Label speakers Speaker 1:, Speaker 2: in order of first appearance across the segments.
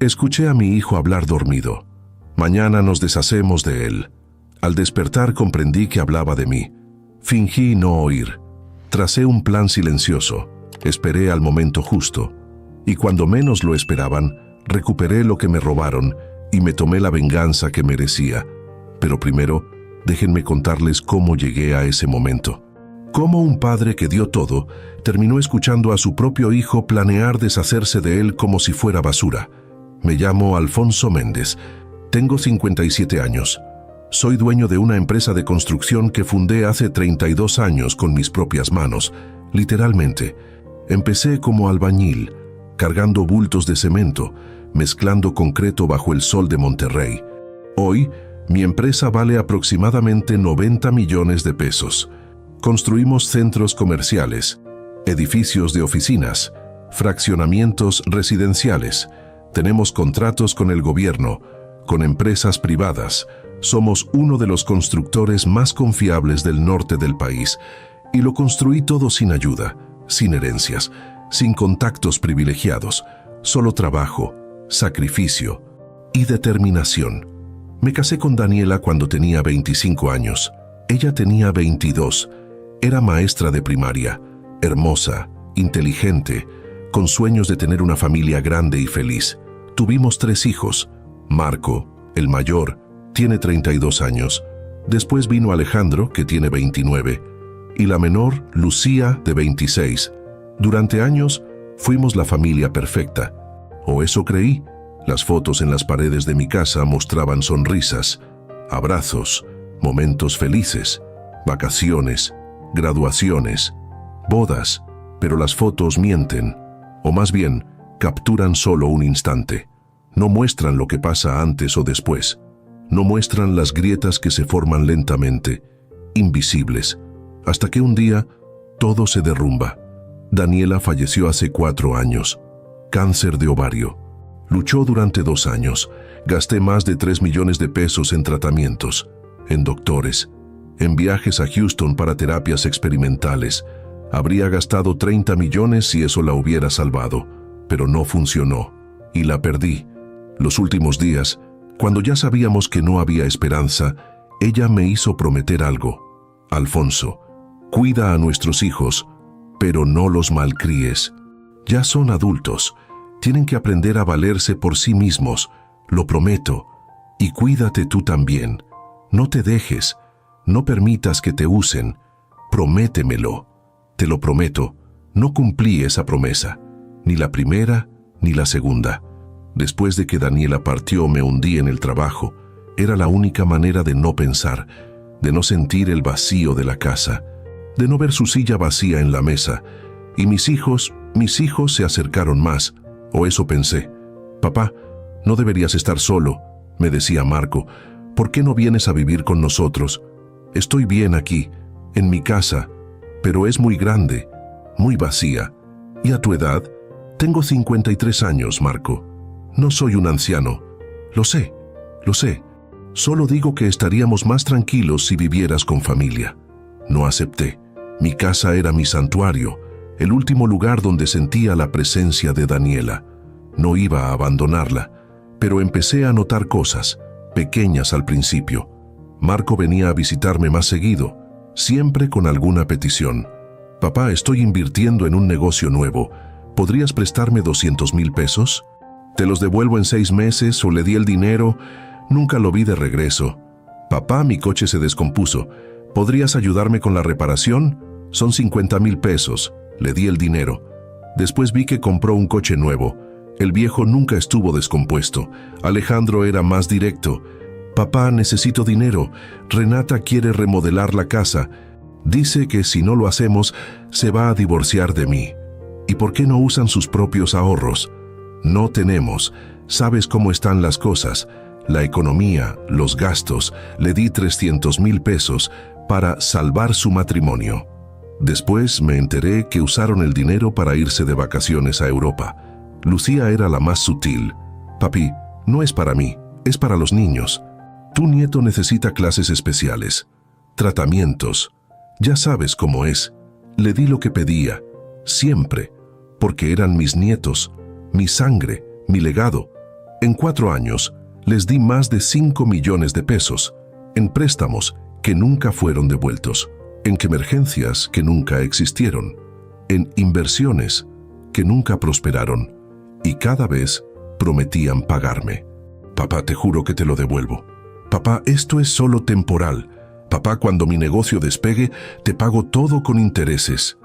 Speaker 1: Escuché a mi hijo hablar dormido. Mañana nos deshacemos de él. Al despertar comprendí que hablaba de mí. Fingí no oír. Tracé un plan silencioso. Esperé al momento justo. Y cuando menos lo esperaban, recuperé lo que me robaron y me tomé la venganza que merecía. Pero primero, déjenme contarles cómo llegué a ese momento. Cómo un padre que dio todo terminó escuchando a su propio hijo planear deshacerse de él como si fuera basura. Me llamo Alfonso Méndez. Tengo 57 años. Soy dueño de una empresa de construcción que fundé hace 32 años con mis propias manos, literalmente. Empecé como albañil, cargando bultos de cemento, mezclando concreto bajo el sol de Monterrey. Hoy, mi empresa vale aproximadamente 90 millones de pesos. Construimos centros comerciales, edificios de oficinas, fraccionamientos residenciales. Tenemos contratos con el gobierno, con empresas privadas. Somos uno de los constructores más confiables del norte del país. Y lo construí todo sin ayuda, sin herencias, sin contactos privilegiados. Solo trabajo, sacrificio y determinación. Me casé con Daniela cuando tenía 25 años. Ella tenía 22. Era maestra de primaria, hermosa, inteligente, con sueños de tener una familia grande y feliz. Tuvimos 3 hijos. Marco, el mayor, tiene 32 años. Después vino Alejandro, que tiene 29, y la menor, Lucía, de 26. Durante años, fuimos la familia perfecta. O eso creí. Las fotos en las paredes de mi casa mostraban sonrisas, abrazos, momentos felices, vacaciones, graduaciones, bodas, pero las fotos mienten, o más bien, capturan solo un instante. No muestran lo que pasa antes o después. No muestran las grietas que se forman lentamente, invisibles, hasta que un día todo se derrumba. Daniela falleció hace 4 años. Cáncer de ovario. Luchó durante 2 años. Gasté más de 3 millones de pesos en tratamientos, en doctores, en viajes a Houston para terapias experimentales. Habría gastado 30 millones si eso la hubiera salvado, pero no funcionó, y la perdí. Los últimos días, cuando ya sabíamos que no había esperanza, ella me hizo prometer algo. Alfonso, cuida a nuestros hijos, pero no los malcríes. Ya son adultos, tienen que aprender a valerse por sí mismos, lo prometo. Y cuídate tú también. No te dejes, no permitas que te usen. Prométemelo. Te lo prometo, no cumplí esa promesa, ni la primera ni la segunda. Después de que Daniela partió, me hundí en el trabajo. Era la única manera de no pensar, de no sentir el vacío de la casa, de no ver su silla vacía en la mesa. Y mis hijos se acercaron más, o eso pensé. Papá, no deberías estar solo, me decía Marco. ¿Por qué no vienes a vivir con nosotros? Estoy bien aquí, en mi casa, pero es muy grande, muy vacía. Y a tu edad, tengo 53 años, Marco. No soy un anciano. Lo sé. Solo digo que estaríamos más tranquilos si vivieras con familia. No acepté. Mi casa era mi santuario, el último lugar donde sentía la presencia de Daniela. No iba a abandonarla, pero empecé a notar cosas, pequeñas al principio. Marco venía a visitarme más seguido, siempre con alguna petición. Papá, estoy invirtiendo en un negocio nuevo. ¿Podrías prestarme 200,000 pesos? Te los devuelvo en 6 meses, o le di el dinero. Nunca lo vi de regreso. Papá, mi coche se descompuso. ¿Podrías ayudarme con la reparación? Son 50,000 pesos. Le di el dinero. Después vi que compró un coche nuevo. El viejo nunca estuvo descompuesto. Alejandro era más directo. Papá, necesito dinero. Renata quiere remodelar la casa. Dice que si no lo hacemos, se va a divorciar de mí. ¿Y por qué no usan sus propios ahorros? No tenemos. Sabes cómo están las cosas. La economía, los gastos. Le di 300,000 pesos para salvar su matrimonio. Después me enteré que usaron el dinero para irse de vacaciones a Europa. Lucía era la más sutil. Papi, no es para mí, es para los niños. Tu nieto necesita clases especiales, tratamientos. Ya sabes cómo es. Le di lo que pedía, siempre, porque eran mis nietos, mi sangre, mi legado. En 4 años, les di más de 5 millones de pesos, en préstamos que nunca fueron devueltos, en emergencias que nunca existieron, en inversiones que nunca prosperaron, y cada vez prometían pagarme. Papá, te juro que te lo devuelvo. Papá, esto es solo temporal. Papá, cuando mi negocio despegue, te pago todo con intereses.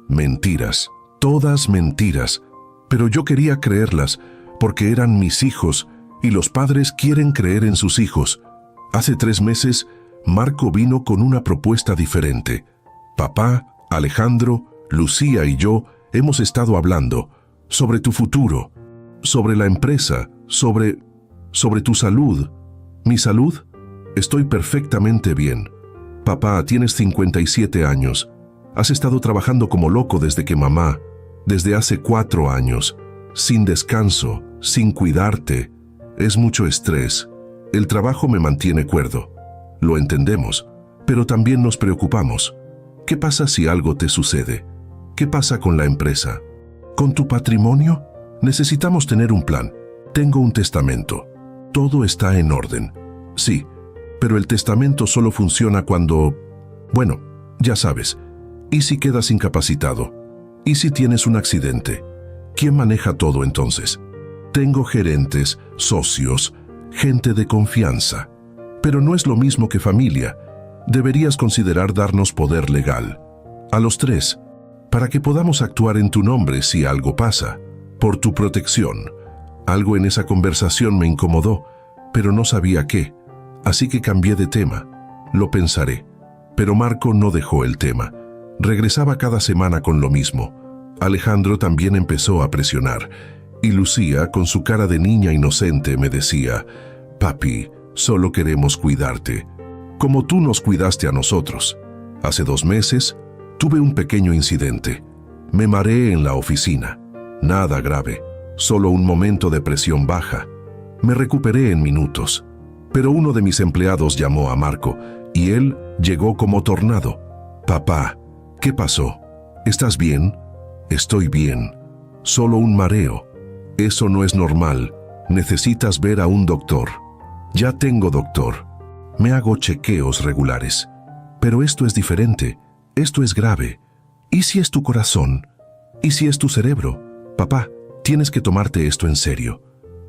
Speaker 1: Mentiras, todas mentiras. Pero yo quería creerlas, porque eran mis hijos, y los padres quieren creer en sus hijos. Hace 3 meses, Marco vino con una propuesta diferente. Papá, Alejandro, Lucía y yo hemos estado hablando sobre tu futuro, sobre la empresa, sobre tu salud. ¿Mi salud? Estoy perfectamente bien. Papá, tienes 57 años. Has estado trabajando como loco desde desde hace 4 años, sin descanso, sin cuidarte. Es mucho estrés. El trabajo me mantiene cuerdo. Lo entendemos, pero también nos preocupamos. ¿Qué pasa si algo te sucede? ¿Qué pasa con la empresa? ¿Con tu patrimonio? Necesitamos tener un plan. Tengo un testamento. Todo está en orden. Sí, pero el testamento solo funciona cuando... Bueno, ya sabes. ¿Y si quedas incapacitado? ¿Y si tienes un accidente? ¿Quién maneja todo entonces? Tengo gerentes, socios, gente de confianza. Pero no es lo mismo que familia. Deberías considerar darnos poder legal. A los 3, para que podamos actuar en tu nombre si algo pasa. Por tu protección. Algo en esa conversación me incomodó, pero no sabía qué. Así que cambié de tema. Lo pensaré. Pero Marco no dejó el tema. Regresaba cada semana con lo mismo. Alejandro también empezó a presionar. Y Lucía, con su cara de niña inocente, me decía: «Papi, solo queremos cuidarte, como tú nos cuidaste a nosotros». Hace 2 meses, tuve un pequeño incidente. Me mareé en la oficina. Nada grave, solo un momento de presión baja. Me recuperé en minutos. Pero uno de mis empleados llamó a Marco, y él llegó como tornado. «Papá, ¿qué pasó? ¿Estás bien?» «Estoy bien. Solo un mareo. Eso no es normal. Necesitas ver a un doctor». «Ya tengo doctor. Me hago chequeos regulares. Pero esto es diferente. Esto es grave. ¿Y si es tu corazón? ¿Y si es tu cerebro? Papá, tienes que tomarte esto en serio».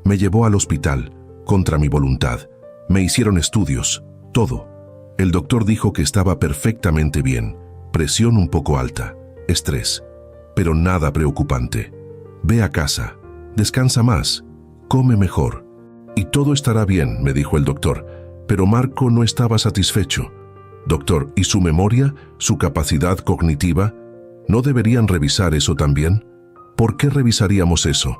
Speaker 1: Me llevó al hospital, contra mi voluntad. Me hicieron estudios, todo. El doctor dijo que estaba perfectamente bien. Presión un poco alta, estrés, pero nada preocupante. «Ve a casa, descansa más, come mejor. Y todo estará bien», me dijo el doctor. Pero Marco no estaba satisfecho. «Doctor, ¿y su memoria, su capacidad cognitiva? ¿No deberían revisar eso también?» «¿Por qué revisaríamos eso?»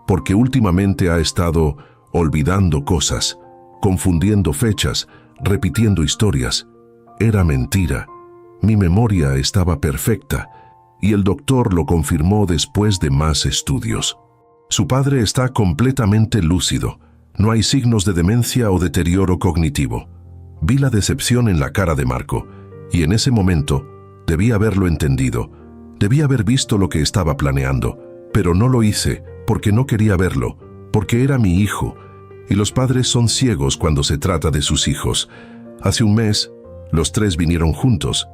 Speaker 1: «Porque últimamente ha estado olvidando cosas, confundiendo fechas, repitiendo historias». Era mentira. Mi memoria estaba perfecta, y el doctor lo confirmó después de más estudios. Su padre está completamente lúcido. No hay signos de demencia o deterioro cognitivo. Vi la decepción en la cara de Marco, y en ese momento debí haberlo entendido. Debí haber visto lo que estaba planeando, pero no lo hice porque no quería verlo, porque era mi hijo, y los padres son ciegos cuando se trata de sus hijos. Hace un mes, los 3 vinieron juntos,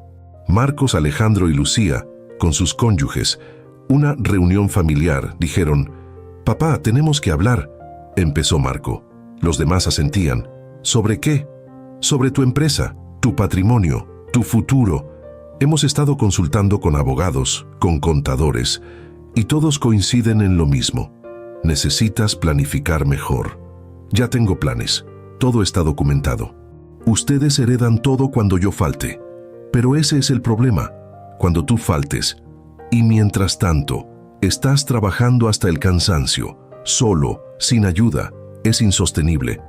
Speaker 1: Marcos, Alejandro y Lucía, con sus cónyuges. Una reunión familiar. Dijeron: «Papá, tenemos que hablar». Empezó Marco. Los demás asentían. «¿Sobre qué?» «Sobre tu empresa, tu patrimonio, tu futuro. Hemos estado consultando con abogados, con contadores, y todos coinciden en lo mismo. Necesitas planificar mejor. Ya tengo planes. Todo está documentado. Ustedes heredan todo cuando yo falte. Pero ese es el problema, cuando tú faltes. Y mientras tanto, estás trabajando hasta el cansancio, solo, sin ayuda. Es insostenible.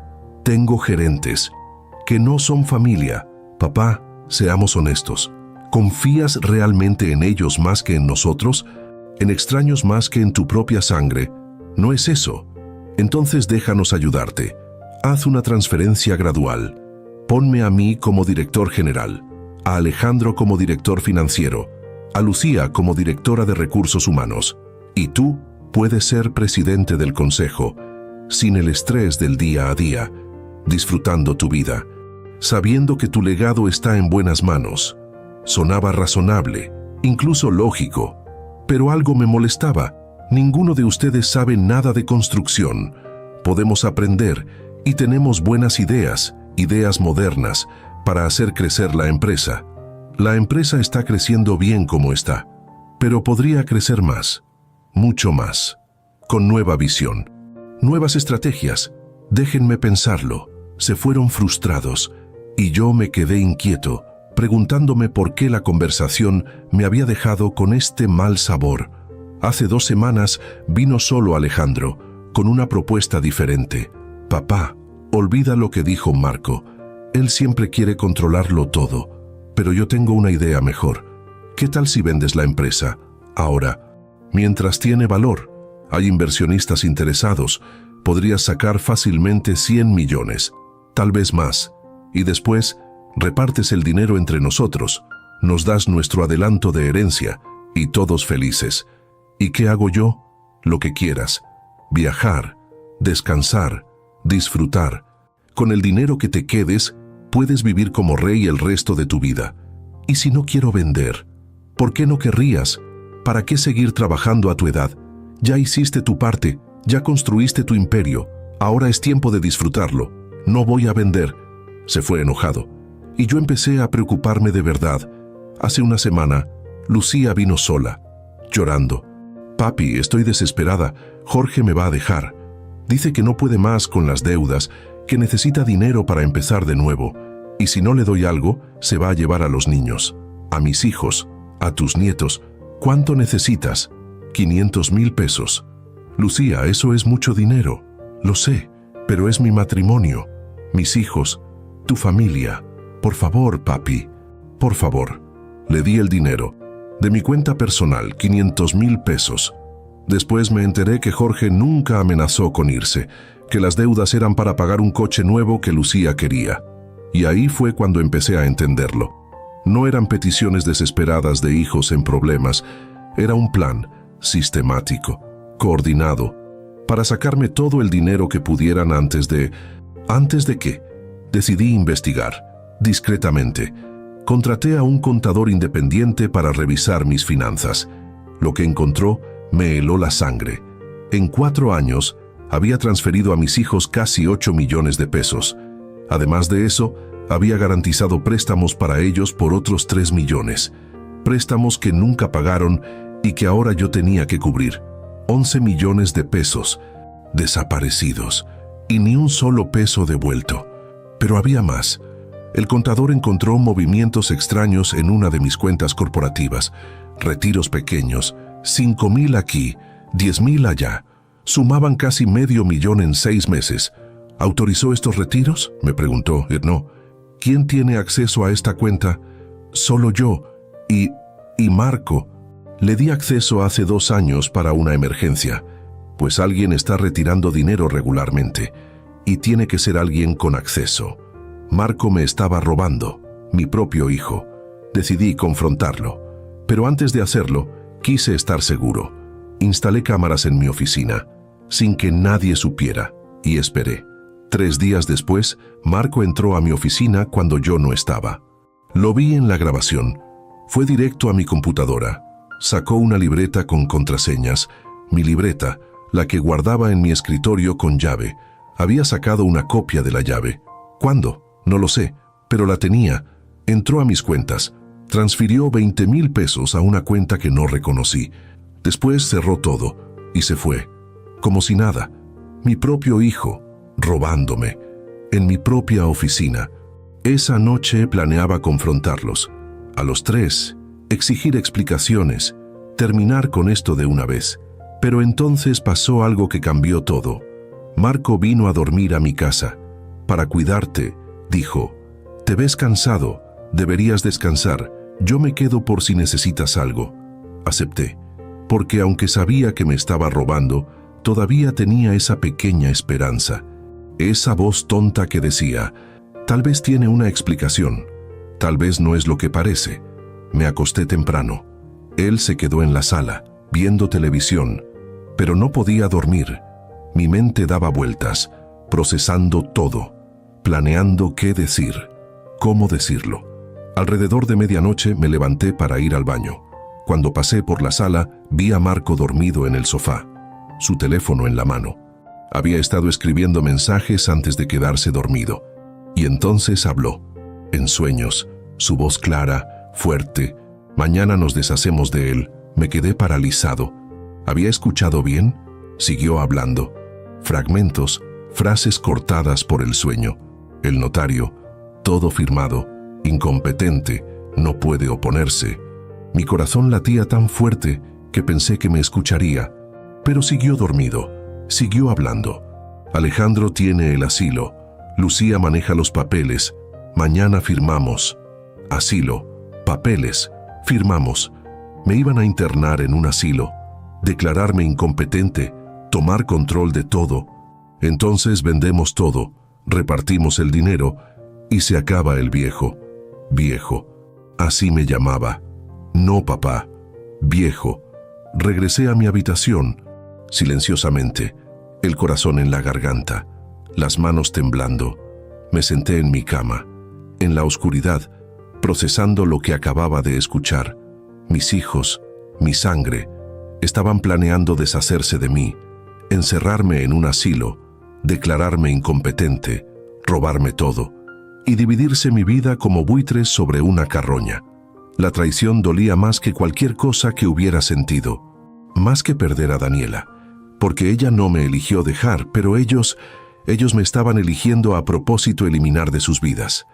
Speaker 1: Tengo gerentes que no son familia. Papá, seamos honestos. ¿Confías realmente en ellos más que en nosotros? ¿En extraños más que en tu propia sangre? No es eso. Entonces déjanos ayudarte. Haz una transferencia gradual. Ponme a mí como director general, a Alejandro como director financiero, a Lucía como directora de recursos humanos. Y tú puedes ser presidente del consejo. sin el estrés del día a día, disfrutando tu vida, sabiendo que tu legado está en buenas manos. Sonaba razonable, incluso lógico, pero algo me molestaba. Ninguno de ustedes sabe nada de construcción. Podemos aprender y tenemos buenas ideas, ideas modernas, para hacer crecer la empresa. La empresa está creciendo bien como está, pero podría crecer más, mucho más, con nueva visión, nuevas estrategias. Déjenme pensarlo. Se fueron frustrados y yo me quedé inquieto, preguntándome por qué la conversación me había dejado con este mal sabor. Hace 2 semanas vino solo Alejandro, con una propuesta diferente. Papá, olvida lo que dijo Marco. Él siempre quiere controlarlo todo, pero yo tengo una idea mejor. ¿Qué tal si vendes la empresa? Ahora, mientras tiene valor, hay inversionistas interesados, podrías sacar fácilmente 100 millones, tal vez más, y después repartes el dinero entre nosotros, nos das nuestro adelanto de herencia, y todos felices. ¿Y qué hago yo? Lo que quieras. Viajar, descansar, disfrutar. Con el dinero que te quedes, puedes vivir como rey el resto de tu vida. ¿Y si no quiero vender? ¿Por qué no querrías? ¿Para qué seguir trabajando a tu edad? Ya hiciste tu parte, ya construiste tu imperio. Ahora es tiempo de disfrutarlo. No voy a vender. Se fue enojado. Y yo empecé a preocuparme de verdad. Hace una semana, Lucía vino sola, llorando. Papi, estoy desesperada. Jorge me va a dejar. Dice que no puede más con las deudas, que necesita dinero para empezar de nuevo. Y si no le doy algo, se va a llevar a los niños, a mis hijos, a tus nietos. ¿Cuánto necesitas? 500,000 pesos. Lucía, eso es mucho dinero. Lo sé, pero es mi matrimonio, mis hijos, tu familia. Por favor, papi, por favor. Le di el dinero. De mi cuenta personal, 500,000 pesos. Después me enteré que Jorge nunca amenazó con irse, que las deudas eran para pagar un coche nuevo que Lucía quería. Y ahí fue cuando empecé a entenderlo. No eran peticiones desesperadas de hijos en problemas, era un plan sistemático, coordinado, para sacarme todo el dinero que pudieran antes de... ¿Antes de qué? Decidí investigar, discretamente. Contraté a un contador independiente para revisar mis finanzas. Lo que encontró me heló la sangre. En 4 años, había transferido a mis hijos casi 8 millones de pesos. Además de eso, había garantizado préstamos para ellos por otros 3 millones. Préstamos que nunca pagaron y que ahora yo tenía que cubrir. 11 millones de pesos, desaparecidos, y ni un solo peso devuelto. Pero había más. El contador encontró movimientos extraños en una de mis cuentas corporativas. Retiros pequeños, 5,000 aquí, 10,000 allá. Sumaban casi $500,000 en 6 meses. ¿Autorizó estos retiros?, me preguntó. No. ¿Quién tiene acceso a esta cuenta? Solo yo. Y Marco. Le di acceso hace 2 años para una emergencia, pues alguien está retirando dinero regularmente, y tiene que ser alguien con acceso. Marco me estaba robando, mi propio hijo. Decidí confrontarlo, pero antes de hacerlo, quise estar seguro. Instalé cámaras en mi oficina, sin que nadie supiera, y esperé. 3 días después, Marco entró a mi oficina cuando yo no estaba. Lo vi en la grabación. Fue directo a mi computadora. Sacó una libreta con contraseñas. Mi libreta, la que guardaba en mi escritorio con llave. Había sacado una copia de la llave. ¿Cuándo? No lo sé, pero la tenía. Entró a mis cuentas. Transfirió 20,000 pesos a una cuenta que no reconocí. Después cerró todo y se fue, como si nada. Mi propio hijo, robándome, en mi propia oficina. Esa noche planeaba confrontarlos. A los 3, exigir explicaciones, terminar con esto de una vez. Pero entonces pasó algo que cambió todo. Marco vino a dormir a mi casa. Para cuidarte, dijo. Te ves cansado, deberías descansar. Yo me quedo por si necesitas algo. Acepté, porque aunque sabía que me estaba robando, todavía tenía esa pequeña esperanza. Esa voz tonta que decía, tal vez tiene una explicación, tal vez no es lo que parece. Me acosté temprano. Él se quedó en la sala, viendo televisión, pero no podía dormir. Mi mente daba vueltas, procesando todo, planeando qué decir, cómo decirlo. Alrededor de medianoche me levanté para ir al baño. Cuando pasé por la sala, vi a Marco dormido en el sofá, su teléfono en la mano. Había estado escribiendo mensajes antes de quedarse dormido. Y entonces habló, en sueños, su voz clara, fuerte. Mañana nos deshacemos de él. Me quedé paralizado. ¿Había escuchado bien? Siguió hablando. Fragmentos, frases cortadas por el sueño. El notario, todo firmado, incompetente, no puede oponerse. Mi corazón latía tan fuerte que pensé que me escucharía, pero siguió dormido, siguió hablando. Alejandro tiene el asilo, Lucía maneja los papeles, mañana firmamos. Asilo, papeles, firmamos. Me iban a internar en un asilo, declararme incompetente, tomar control de todo. Entonces vendemos todo, repartimos el dinero y se acaba el viejo. Viejo, así me llamaba. No, papá, viejo. Regresé a mi habitación, silenciosamente, el corazón en la garganta, las manos temblando. Me senté en mi cama, en la oscuridad, procesando lo que acababa de escuchar. Mis hijos, mi sangre, estaban planeando deshacerse de mí, encerrarme en un asilo, declararme incompetente, robarme todo y dividirse mi vida como buitres sobre una carroña. La traición dolía más que cualquier cosa que hubiera sentido, más que perder a Daniela, porque ella no me eligió dejar, pero ellos me estaban eligiendo a propósito eliminar de sus vidas.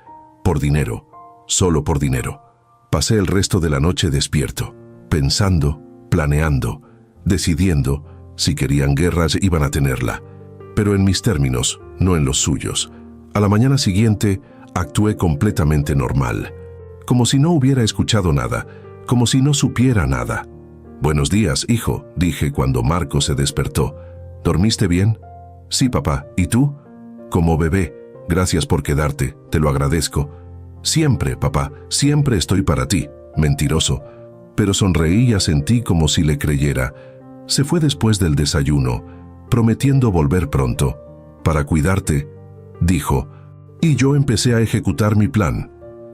Speaker 1: Por dinero, solo por dinero. Pasé el resto de la noche despierto, pensando, planeando, decidiendo. Si querían guerras iban a tenerla, pero en mis términos, no en los suyos. A la mañana siguiente actué completamente normal, como si no hubiera escuchado nada, como si no supiera nada. «Buenos días, hijo», dije cuando Marco se despertó. «¿Dormiste bien?» «Sí, papá. ¿Y tú?» «Como bebé. Gracias por quedarte. Te lo agradezco». «Siempre, papá. Siempre estoy para ti». «Mentiroso». Pero sonreí y asentí como si le creyera. Se fue después del desayuno, prometiendo volver pronto. «Para cuidarte», dijo. Y yo empecé a ejecutar mi plan.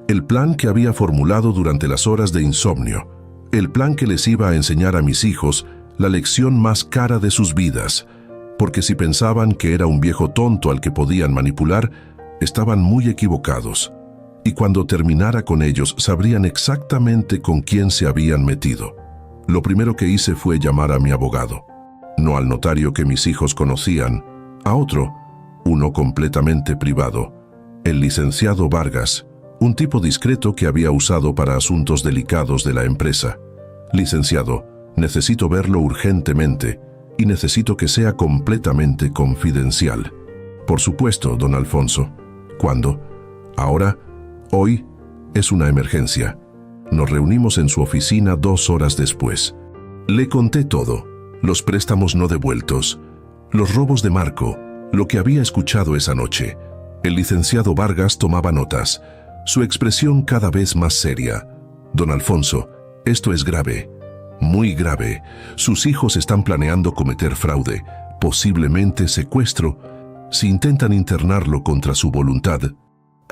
Speaker 1: El plan que había formulado durante las horas de insomnio. El plan que les iba a enseñar a mis hijos la lección más cara de sus vidas. Porque si pensaban que era un viejo tonto al que podían manipular, estaban muy equivocados. Y cuando terminara con ellos, sabrían exactamente con quién se habían metido. Lo primero que hice fue llamar a mi abogado. No al notario que mis hijos conocían, a otro, uno completamente privado. El licenciado Vargas, un tipo discreto que había usado para asuntos delicados de la empresa. «Licenciado, necesito verlo urgentemente y necesito que sea completamente confidencial». «Por supuesto, don Alfonso». «¿Cuándo?» «Ahora, hoy, es una emergencia». Nos reunimos en su oficina 2 horas después. Le conté todo, los préstamos no devueltos, los robos de Marco, lo que había escuchado esa noche. El licenciado Vargas tomaba notas, su expresión cada vez más seria. «Don Alfonso, esto es grave, muy grave. Sus hijos están planeando cometer fraude, posiblemente secuestro. Si intentan internarlo contra su voluntad,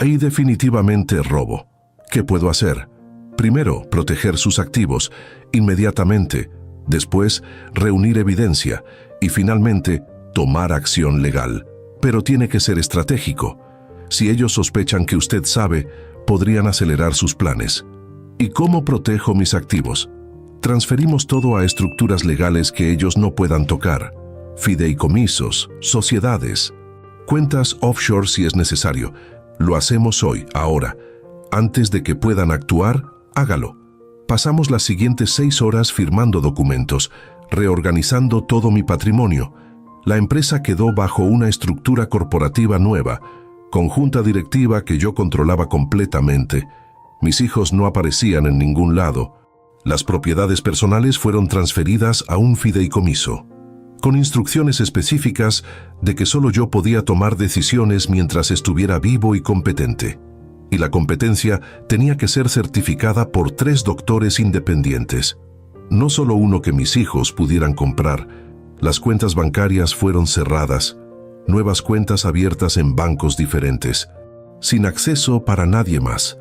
Speaker 1: y definitivamente robo. ¿Qué puedo hacer? Primero, proteger sus activos, inmediatamente. Después, reunir evidencia. Y finalmente, tomar acción legal. Pero tiene que ser estratégico. Si ellos sospechan que usted sabe, podrían acelerar sus planes. ¿Y cómo protejo mis activos? Transferimos todo a estructuras legales que ellos no puedan tocar. Fideicomisos, sociedades, cuentas offshore si es necesario. Lo hacemos hoy, ahora. Antes de que puedan actuar, hágalo. Pasamos las siguientes 6 horas firmando documentos, reorganizando todo mi patrimonio. La empresa quedó bajo una estructura corporativa nueva, con junta directiva que yo controlaba completamente. Mis hijos no aparecían en ningún lado. Las propiedades personales fueron transferidas a un fideicomiso, con instrucciones específicas de que solo yo podía tomar decisiones mientras estuviera vivo y competente. Y la competencia tenía que ser certificada por 3 doctores independientes. No solo uno que mis hijos pudieran comprar, Las cuentas bancarias fueron cerradas, nuevas cuentas abiertas en bancos diferentes, sin acceso para nadie más.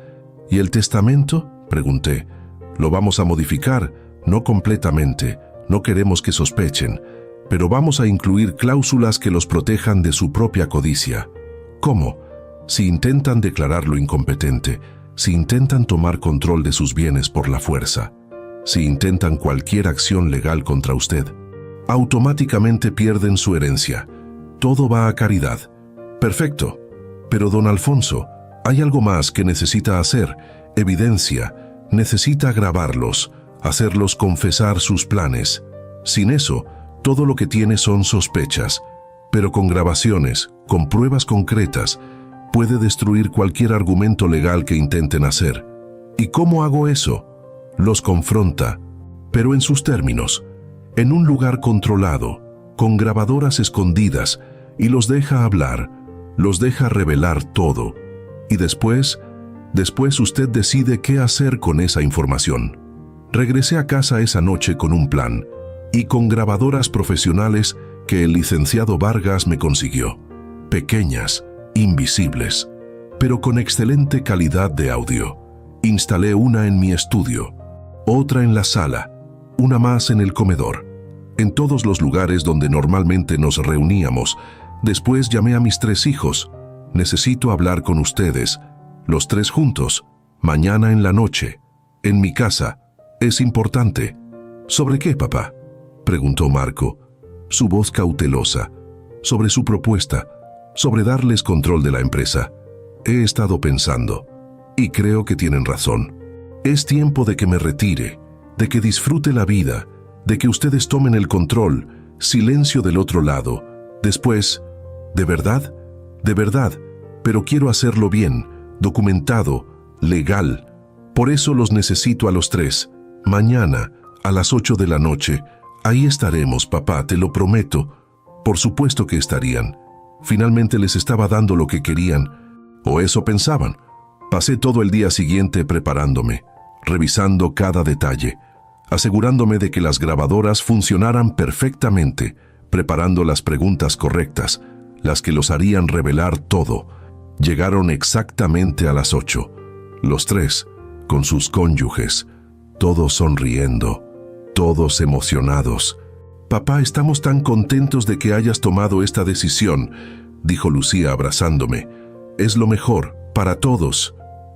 Speaker 1: ¿Y el testamento?, pregunté. Lo vamos a modificar, no completamente, no queremos que sospechen, pero vamos a incluir cláusulas que los protejan de su propia codicia. ¿Cómo? Si intentan declararlo incompetente, si intentan tomar control de sus bienes por la fuerza, si intentan cualquier acción legal contra usted, automáticamente pierden su herencia. Todo va a caridad. Perfecto. Pero don Alfonso, hay algo más que necesita hacer, evidencia, necesita grabarlos, hacerlos confesar sus planes. Sin eso, todo lo que tiene son sospechas, pero con grabaciones, con pruebas concretas, puede destruir cualquier argumento legal que intenten hacer. ¿Y cómo hago eso? Los confronta, pero en sus términos, en un lugar controlado, con grabadoras escondidas, y los deja hablar, los deja revelar todo. Y después usted decide qué hacer con esa información. Regresé a casa esa noche con un plan, y con grabadoras profesionales que el licenciado Vargas me consiguió. Pequeñas, invisibles, pero con excelente calidad de audio. Instalé una en mi estudio, otra en la sala, una más en el comedor, en todos los lugares donde normalmente nos reuníamos. Después llamé a mis 3 hijos. Necesito hablar con ustedes, los 3 juntos, mañana en la noche, en mi casa. Es importante. ¿Sobre qué, papá?, preguntó Marco, su voz cautelosa. Sobre su propuesta, sobre darles control de la empresa. He estado pensando, y creo que tienen razón. Es tiempo de que me retire, de que disfrute la vida, de que ustedes tomen el control. Silencio del otro lado. Después, ¿de verdad? De verdad, pero quiero hacerlo bien, documentado, legal. Por eso los necesito a los 3. Mañana, a las 8 de la noche, ahí estaremos, papá, te lo prometo. Por supuesto que estarían. Finalmente les estaba dando lo que querían, o eso pensaban. Pasé todo el día siguiente preparándome, revisando cada detalle, asegurándome de que las grabadoras funcionaran perfectamente, preparando las preguntas correctas, las que los harían revelar todo. Llegaron exactamente a las 8, los 3, con sus cónyuges, todos sonriendo, todos emocionados. Papá, estamos tan contentos de que hayas tomado esta decisión, dijo Lucía abrazándome. Es lo mejor, para todos.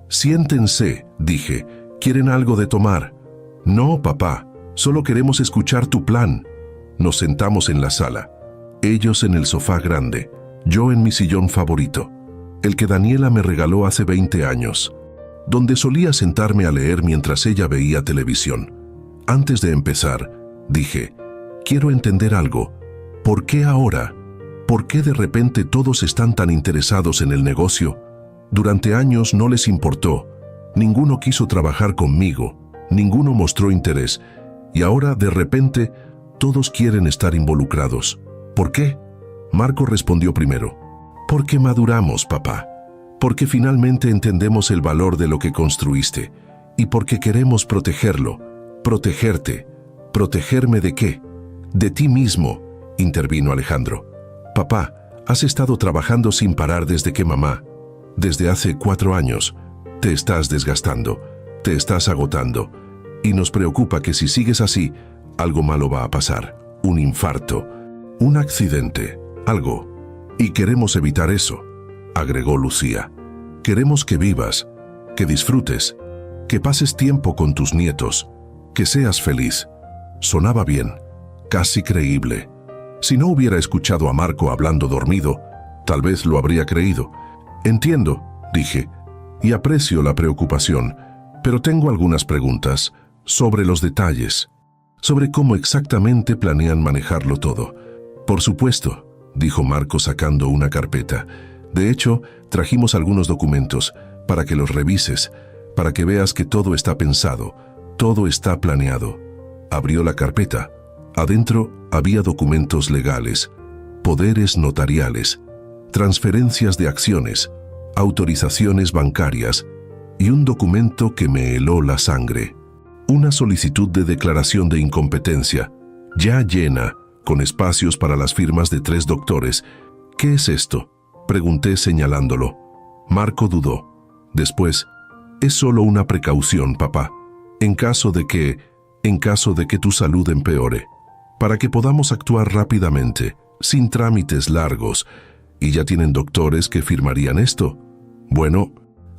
Speaker 1: Siéntense, dije. ¿Quieren algo de tomar? No, papá, solo queremos escuchar tu plan. Nos sentamos en la sala, ellos en el sofá grande, yo en mi sillón favorito, el que Daniela me regaló hace 20 años, donde solía sentarme a leer mientras ella veía televisión. Antes de empezar, dije, quiero entender algo. ¿Por qué ahora? ¿Por qué de repente todos están tan interesados en el negocio? Durante años no les importó. Ninguno quiso trabajar conmigo. Ninguno mostró interés. Y ahora, de repente, todos quieren estar involucrados. ¿Por qué? Marco respondió primero. Porque maduramos, papá. Porque finalmente entendemos el valor de lo que construiste. Y porque queremos protegerlo. Protegerte. ¿Protegerme de qué? De ti mismo, intervino Alejandro. Papá, has estado trabajando sin parar desde que mamá. Desde hace 4 años. Te estás desgastando, te estás agotando. Y nos preocupa que si sigues así, algo malo va a pasar. Un infarto, un accidente, algo. Y queremos evitar eso, agregó Lucía. Queremos que vivas, que disfrutes, que pases tiempo con tus nietos, que seas feliz. Sonaba bien, casi creíble. Si no hubiera escuchado a Marco hablando dormido, tal vez lo habría creído. Entiendo, dije, y aprecio la preocupación, pero tengo algunas preguntas sobre los detalles, sobre cómo exactamente planean manejarlo todo. Por supuesto, dijo Marco sacando una carpeta. De hecho, trajimos algunos documentos para que los revises, para que veas que todo está pensado, todo está planeado. Abrió la carpeta. Adentro había documentos legales, poderes notariales, transferencias de acciones, autorizaciones bancarias y un documento que me heló la sangre. Una solicitud de declaración de incompetencia, ya llena, con espacios para las firmas de 3 doctores. ¿Qué es esto?, pregunté señalándolo. Marco dudó. Después, es solo una precaución, papá, en caso de que tu salud empeore, para que podamos actuar rápidamente, sin trámites largos. ¿Y ya tienen doctores que firmarían esto? Bueno,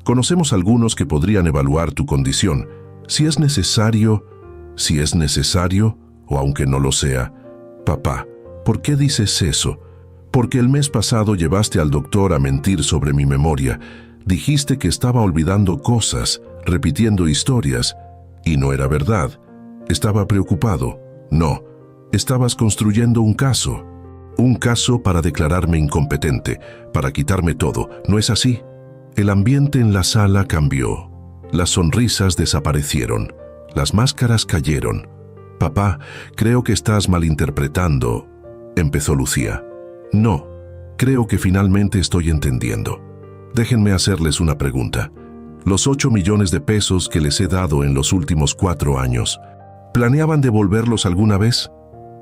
Speaker 1: conocemos algunos que podrían evaluar tu condición, si es necesario, o aunque no lo sea. Papá, ¿por qué dices eso? Porque el mes pasado llevaste al doctor a mentir sobre mi memoria. Dijiste que estaba olvidando cosas, repitiendo historias, y no era verdad. Estaba preocupado. No, estabas construyendo un caso para declararme incompetente, para quitarme todo. ¿No es así? El ambiente en la sala cambió. Las sonrisas desaparecieron. Las máscaras cayeron. Papá, creo que estás malinterpretando, empezó Lucía. No, creo que finalmente estoy entendiendo. Déjenme hacerles una pregunta. Los 8 millones de pesos que les he dado en los últimos 4 años, ¿planeaban devolverlos alguna vez?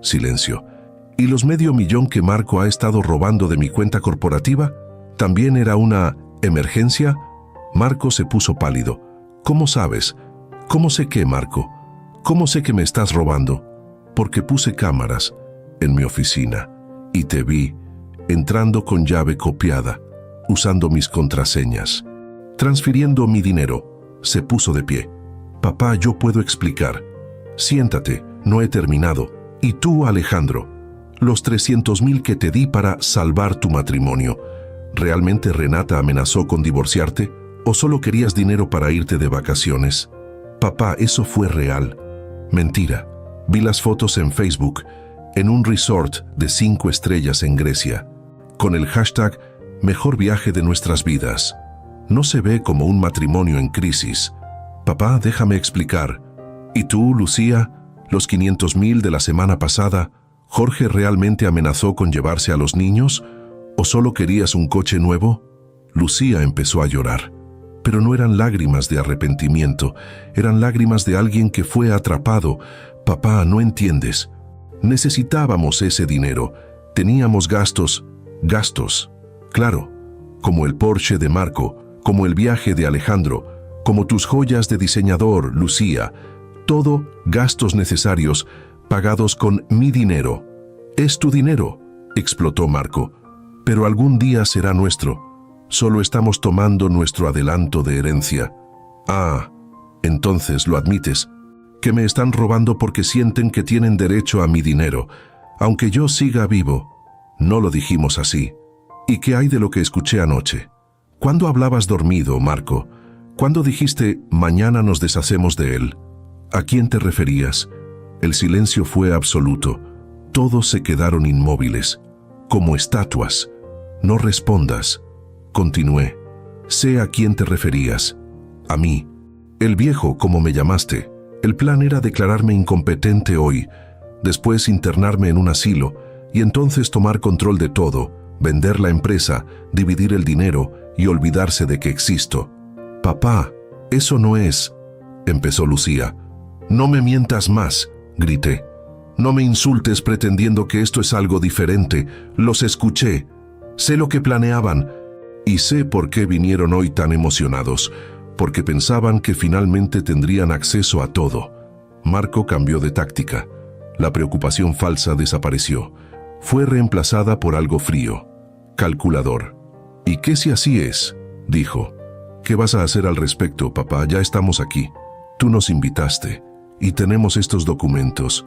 Speaker 1: Silencio. ¿Y los $500,000 que Marco ha estado robando de mi cuenta corporativa? ¿También era una emergencia? Marco se puso pálido. ¿Cómo sabes? ¿Cómo sé qué, Marco? ¿Cómo sé que me estás robando? Porque puse cámaras en mi oficina y te vi entrando con llave copiada, usando mis contraseñas, transfiriendo mi dinero. Se puso de pie. Papá, yo puedo explicar. Siéntate, no he terminado. Y tú, Alejandro, los 300,000 que te di para salvar tu matrimonio, ¿realmente Renata amenazó con divorciarte? ¿O solo querías dinero para irte de vacaciones? Papá, eso fue real. Mentira. Vi las fotos en Facebook, en un resort de 5 estrellas en Grecia, con el hashtag Mejor viaje de nuestras vidas. No se ve como un matrimonio en crisis. Papá, déjame explicar. ¿Y tú, Lucía, los 500,000 de la semana pasada, Jorge realmente amenazó con llevarse a los niños? ¿O solo querías un coche nuevo? Lucía empezó a llorar. Pero no eran lágrimas de arrepentimiento, eran lágrimas de alguien que fue atrapado. Papá, no entiendes. Necesitábamos ese dinero. Teníamos gastos. Claro, como el Porsche de Marco, como el viaje de Alejandro, como tus joyas de diseñador, Lucía. Todo gastos necesarios, pagados con mi dinero. Es tu dinero, explotó Marco. Pero algún día será nuestro. Solo estamos tomando nuestro adelanto de herencia. Ah, entonces lo admites, que me están robando porque sienten que tienen derecho a mi dinero, aunque yo siga vivo. No lo dijimos así. ¿Y qué hay de lo que escuché anoche? ¿Cuándo hablabas dormido, Marco? ¿Cuándo dijiste, mañana nos deshacemos de él? ¿A quién te referías? El silencio fue absoluto. Todos se quedaron inmóviles, como estatuas. No respondas. Continué. Sé a quién te referías. A mí. El viejo, como me llamaste. El plan era declararme incompetente hoy, después internarme en un asilo y entonces tomar control de todo, vender la empresa, dividir el dinero y olvidarse de que existo. Papá, eso no es, empezó Lucía. No me mientas más, grité. No me insultes pretendiendo que esto es algo diferente. Los escuché. Sé lo que planeaban. Y sé por qué vinieron hoy tan emocionados, porque pensaban que finalmente tendrían acceso a todo. Marco cambió de táctica. La preocupación falsa desapareció. Fue reemplazada por algo frío. Calculador. ¿Y qué si así es?, dijo. ¿Qué vas a hacer al respecto, papá? Ya estamos aquí. Tú nos invitaste. Y tenemos estos documentos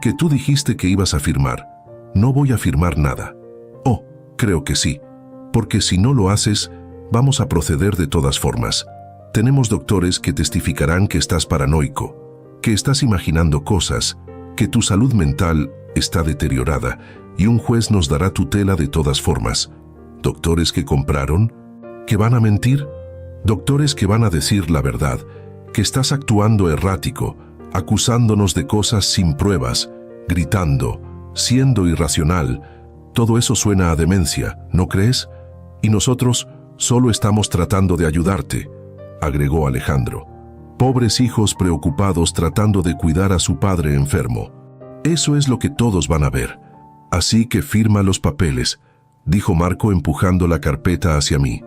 Speaker 1: que tú dijiste que ibas a firmar. No voy a firmar nada. Oh, creo que sí. Porque si no lo haces, vamos a proceder de todas formas. Tenemos doctores que testificarán que estás paranoico, que estás imaginando cosas, que tu salud mental está deteriorada, y un juez nos dará tutela de todas formas. ¿Doctores que compraron? ¿Que van a mentir? Doctores que van a decir la verdad, que estás actuando errático, acusándonos de cosas sin pruebas, gritando, siendo irracional. Todo eso suena a demencia, ¿no crees? Y nosotros solo estamos tratando de ayudarte, agregó Alejandro. Pobres hijos preocupados tratando de cuidar a su padre enfermo. Eso es lo que todos van a ver. Así que firma los papeles, dijo Marco empujando la carpeta hacia mí.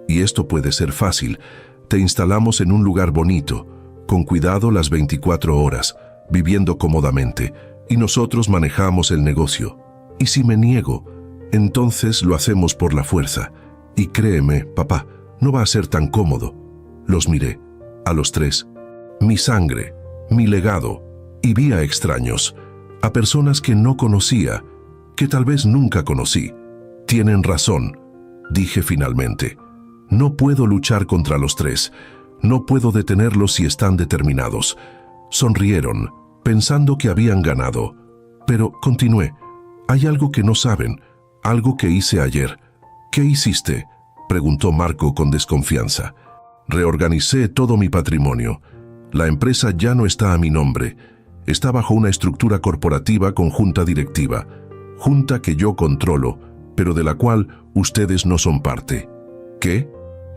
Speaker 1: Y esto puede ser fácil. Te instalamos en un lugar bonito, con cuidado las 24 horas, viviendo cómodamente, y nosotros manejamos el negocio. Y si me niego, entonces lo hacemos por la fuerza. Y créeme, papá, no va a ser tan cómodo. Los miré, a los tres. Mi sangre, mi legado, y vi a extraños, a personas que no conocía, que tal vez nunca conocí. Tienen razón, dije finalmente. No puedo luchar contra los tres. No puedo detenerlos si están determinados. Sonrieron, pensando que habían ganado. Pero continué. Hay algo que no saben, algo que hice ayer. ¿Qué hiciste?, preguntó Marco con desconfianza. Reorganicé todo mi patrimonio. La empresa ya no está a mi nombre. Está bajo una estructura corporativa con junta directiva. Junta que yo controlo, pero de la cual ustedes no son parte. ¿Qué?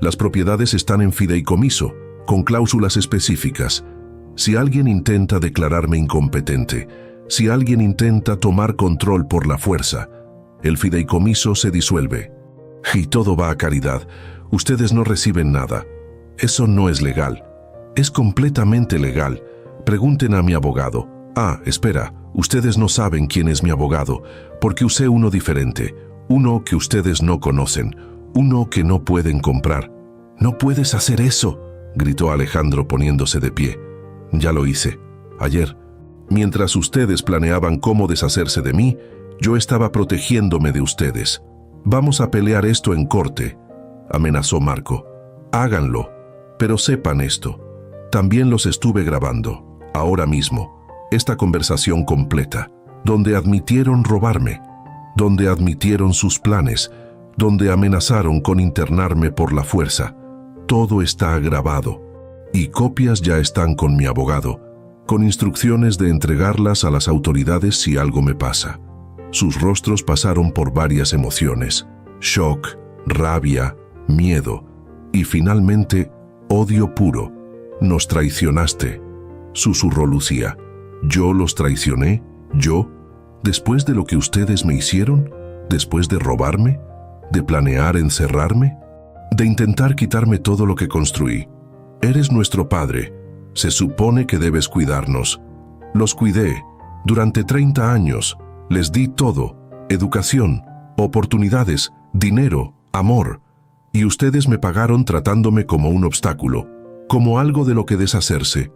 Speaker 1: Las propiedades están en fideicomiso, con cláusulas específicas. Si alguien intenta declararme incompetente, si alguien intenta tomar control por la fuerza, el fideicomiso se disuelve. Y todo va a caridad. Ustedes no reciben nada. Eso no es legal. Es completamente legal. Pregunten a mi abogado. Ah, espera, ustedes no saben quién es mi abogado, porque usé uno diferente, uno que ustedes no conocen, uno que no pueden comprar. «No puedes hacer eso», gritó Alejandro poniéndose de pie. «Ya lo hice. Ayer. Mientras ustedes planeaban cómo deshacerse de mí, yo estaba protegiéndome de ustedes. Vamos a pelear esto en corte», amenazó Marco. «Háganlo, pero sepan esto. También los estuve grabando, ahora mismo, esta conversación completa, donde admitieron robarme, donde admitieron sus planes, donde amenazaron con internarme por la fuerza. Todo está grabado, y copias ya están con mi abogado, con instrucciones de entregarlas a las autoridades si algo me pasa». Sus rostros pasaron por varias emociones: shock, rabia, miedo y finalmente odio puro. «Nos traicionaste», susurró Lucía. «¿Yo los traicioné? ¿Yo? ¿Después de lo que ustedes me hicieron? ¿Después de robarme? ¿De planear encerrarme? ¿De intentar quitarme todo lo que construí? Eres nuestro padre. Se supone que debes cuidarnos. Los cuidé. Durante 30 años. Les di todo. Educación, oportunidades, dinero, amor. Y ustedes me pagaron tratándome como un obstáculo, como algo de lo que deshacerse.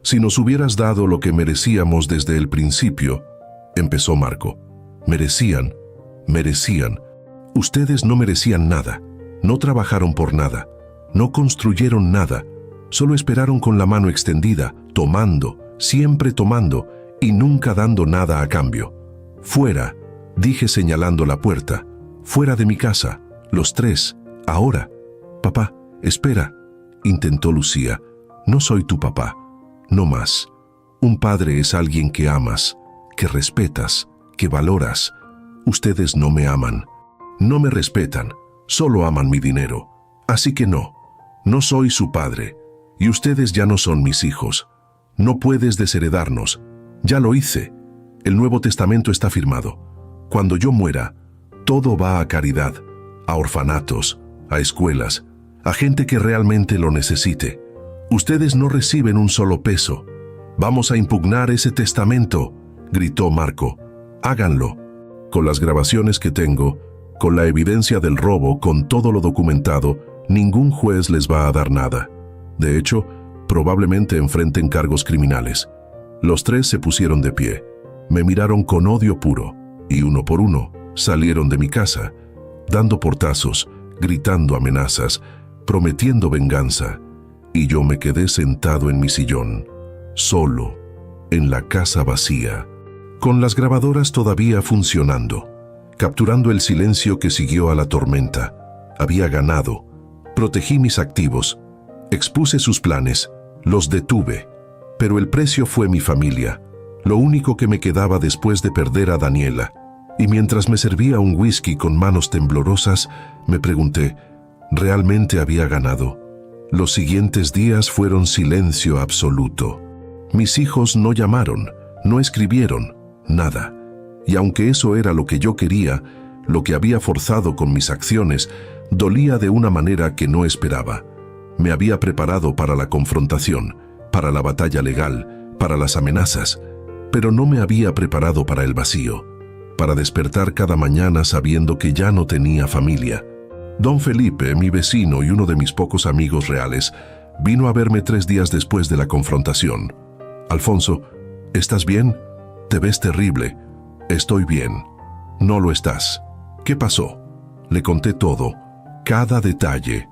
Speaker 1: Si nos hubieras dado lo que merecíamos desde el principio», empezó Marco. «Merecían. Ustedes no merecían nada. No trabajaron por nada. No construyeron nada. Solo esperaron con la mano extendida, tomando, siempre tomando, y nunca dando nada a cambio. Fuera», dije señalando la puerta. «Fuera de mi casa. Los tres. Ahora». «Papá, espera», intentó Lucía. «No soy tu papá. No más. Un padre es alguien que amas, que respetas, que valoras. Ustedes no me aman. No me respetan. Solo aman mi dinero. Así que no. No soy su padre. Y ustedes ya no son mis hijos. No puedes desheredarnos. Ya lo hice. El Nuevo Testamento está firmado. Cuando yo muera, todo va a caridad, a orfanatos, a escuelas, a gente que realmente lo necesite. Ustedes no reciben un solo peso. Vamos a impugnar ese testamento», gritó Marco. «Háganlo. Con las grabaciones que tengo, con la evidencia del robo, con todo lo documentado, ningún juez les va a dar nada. De hecho, probablemente enfrenten cargos criminales». Los tres se pusieron de pie. Me miraron con odio puro, y uno por uno salieron de mi casa, dando portazos, gritando amenazas, prometiendo venganza, y yo me quedé sentado en mi sillón, solo, en la casa vacía, con las grabadoras todavía funcionando, capturando el silencio que siguió a la tormenta. Había ganado, protegí mis activos, expuse sus planes, los detuve, pero el precio fue mi familia, lo único que me quedaba después de perder a Daniela. Y mientras me servía un whisky con manos temblorosas, me pregunté, ¿realmente había ganado? Los siguientes días fueron silencio absoluto. Mis hijos no llamaron, no escribieron, nada. Y aunque eso era lo que yo quería, lo que había forzado con mis acciones, dolía de una manera que no esperaba. Me había preparado para la confrontación, para la batalla legal, para las amenazas, pero no me había preparado para el vacío, para despertar cada mañana sabiendo que ya no tenía familia. Don Felipe, mi vecino y uno de mis pocos amigos reales, vino a verme 3 días después de la confrontación. Alfonso, ¿estás bien? Te ves terrible. Estoy bien. No lo estás. ¿Qué pasó? Le conté todo, cada detalle,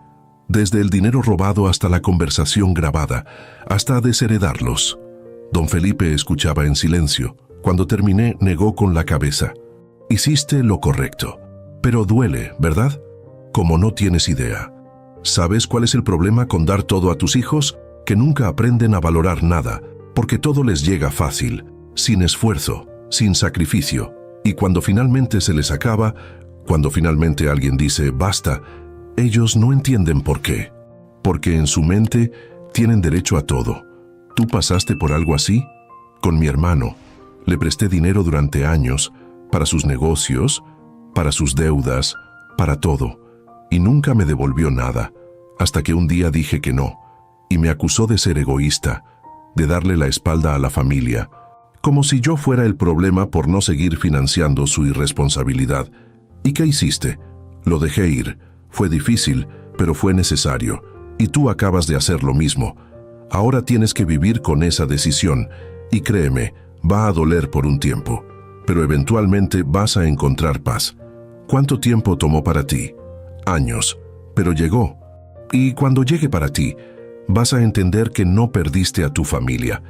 Speaker 1: desde el dinero robado hasta la conversación grabada, hasta desheredarlos. Don Felipe escuchaba en silencio. Cuando terminé, negó con la cabeza. Hiciste lo correcto. Pero duele, ¿verdad? Como no tienes idea. ¿Sabes cuál es el problema con dar todo a tus hijos? Que nunca aprenden a valorar nada, porque todo les llega fácil, sin esfuerzo, sin sacrificio. Y cuando finalmente se les acaba, cuando finalmente alguien dice basta, ellos no entienden por qué. Porque en su mente tienen derecho a todo. ¿Tú pasaste por algo así? Con mi hermano. Le presté dinero durante años, para sus negocios, para sus deudas, para todo. Y nunca me devolvió nada, hasta que un día dije que no, y me acusó de ser egoísta, de darle la espalda a la familia, como si yo fuera el problema por no seguir financiando su irresponsabilidad. ¿Y qué hiciste? Lo dejé ir. Fue difícil, pero fue necesario. Y tú acabas de hacer lo mismo. Ahora tienes que vivir con esa decisión, y créeme, va a doler por un tiempo, pero eventualmente vas a encontrar paz. ¿Cuánto tiempo tomó para ti? Años, pero llegó. Y cuando llegue para ti, vas a entender que no perdiste a tu familia,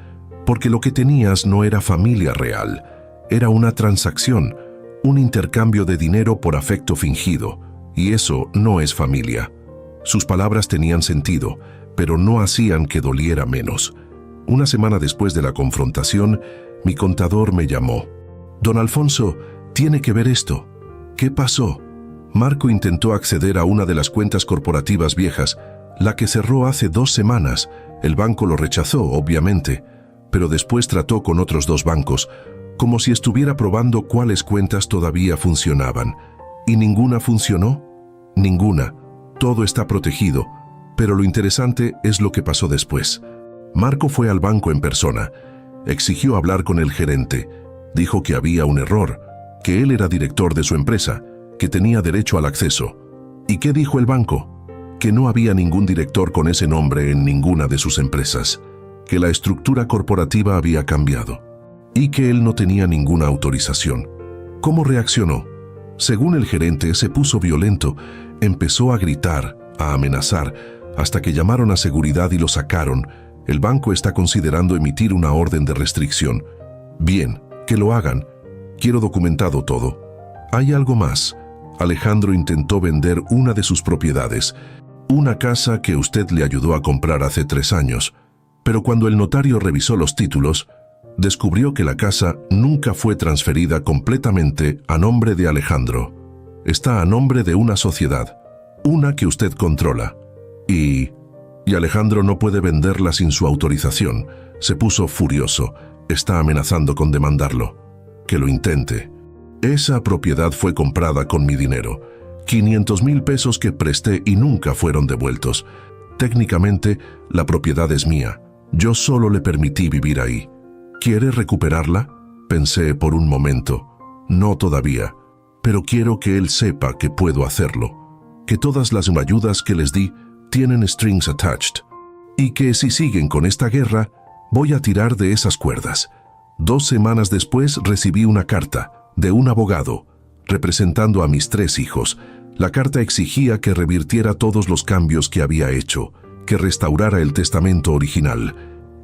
Speaker 1: porque lo que tenías no era familia real, era una transacción, un intercambio de dinero por afecto fingido, y eso no es familia. Sus palabras tenían sentido, pero no hacían que doliera menos. Una semana después de la confrontación, mi contador me llamó. Don Alfonso, tiene que ver esto. ¿Qué pasó? Marco intentó acceder a una de las cuentas corporativas viejas, la que cerró hace 2 semanas. El banco lo rechazó, obviamente, pero después trató con otros 2 bancos, como si estuviera probando cuáles cuentas todavía funcionaban. ¿Y ninguna funcionó? Ninguna. Todo está protegido, pero lo interesante es lo que pasó después. Marco fue al banco en persona, exigió hablar con el gerente, dijo que había un error, que él era director de su empresa, que tenía derecho al acceso. ¿Y qué dijo el banco? Que no había ningún director con ese nombre en ninguna de sus empresas, que la estructura corporativa había cambiado y que él no tenía ninguna autorización. ¿Cómo reaccionó? Según el gerente, se puso violento, empezó a gritar, a amenazar, hasta que llamaron a seguridad y lo sacaron. El banco está considerando emitir una orden de restricción. Bien, que lo hagan. Quiero documentado todo. Hay algo más. Alejandro intentó vender una de sus propiedades, una casa que usted le ayudó a comprar hace 3 años, pero cuando el notario revisó los títulos, descubrió que la casa nunca fue transferida completamente a nombre de Alejandro. Está a nombre de una sociedad, una que usted controla. Y Alejandro no puede venderla sin su autorización. Se puso furioso. Está amenazando con demandarlo. Que lo intente. Esa propiedad fue comprada con mi dinero. 500,000 pesos que presté y nunca fueron devueltos. Técnicamente, la propiedad es mía. Yo solo le permití vivir ahí. ¿Quiere recuperarla? Pensé por un momento. No todavía, pero quiero que él sepa que puedo hacerlo. Que todas las ayudas que les di tienen strings attached. Y que si siguen con esta guerra, voy a tirar de esas cuerdas. 2 semanas después recibí una carta de un abogado representando a mis 3 hijos. La carta exigía que revirtiera todos los cambios que había hecho, que restaurara el testamento original,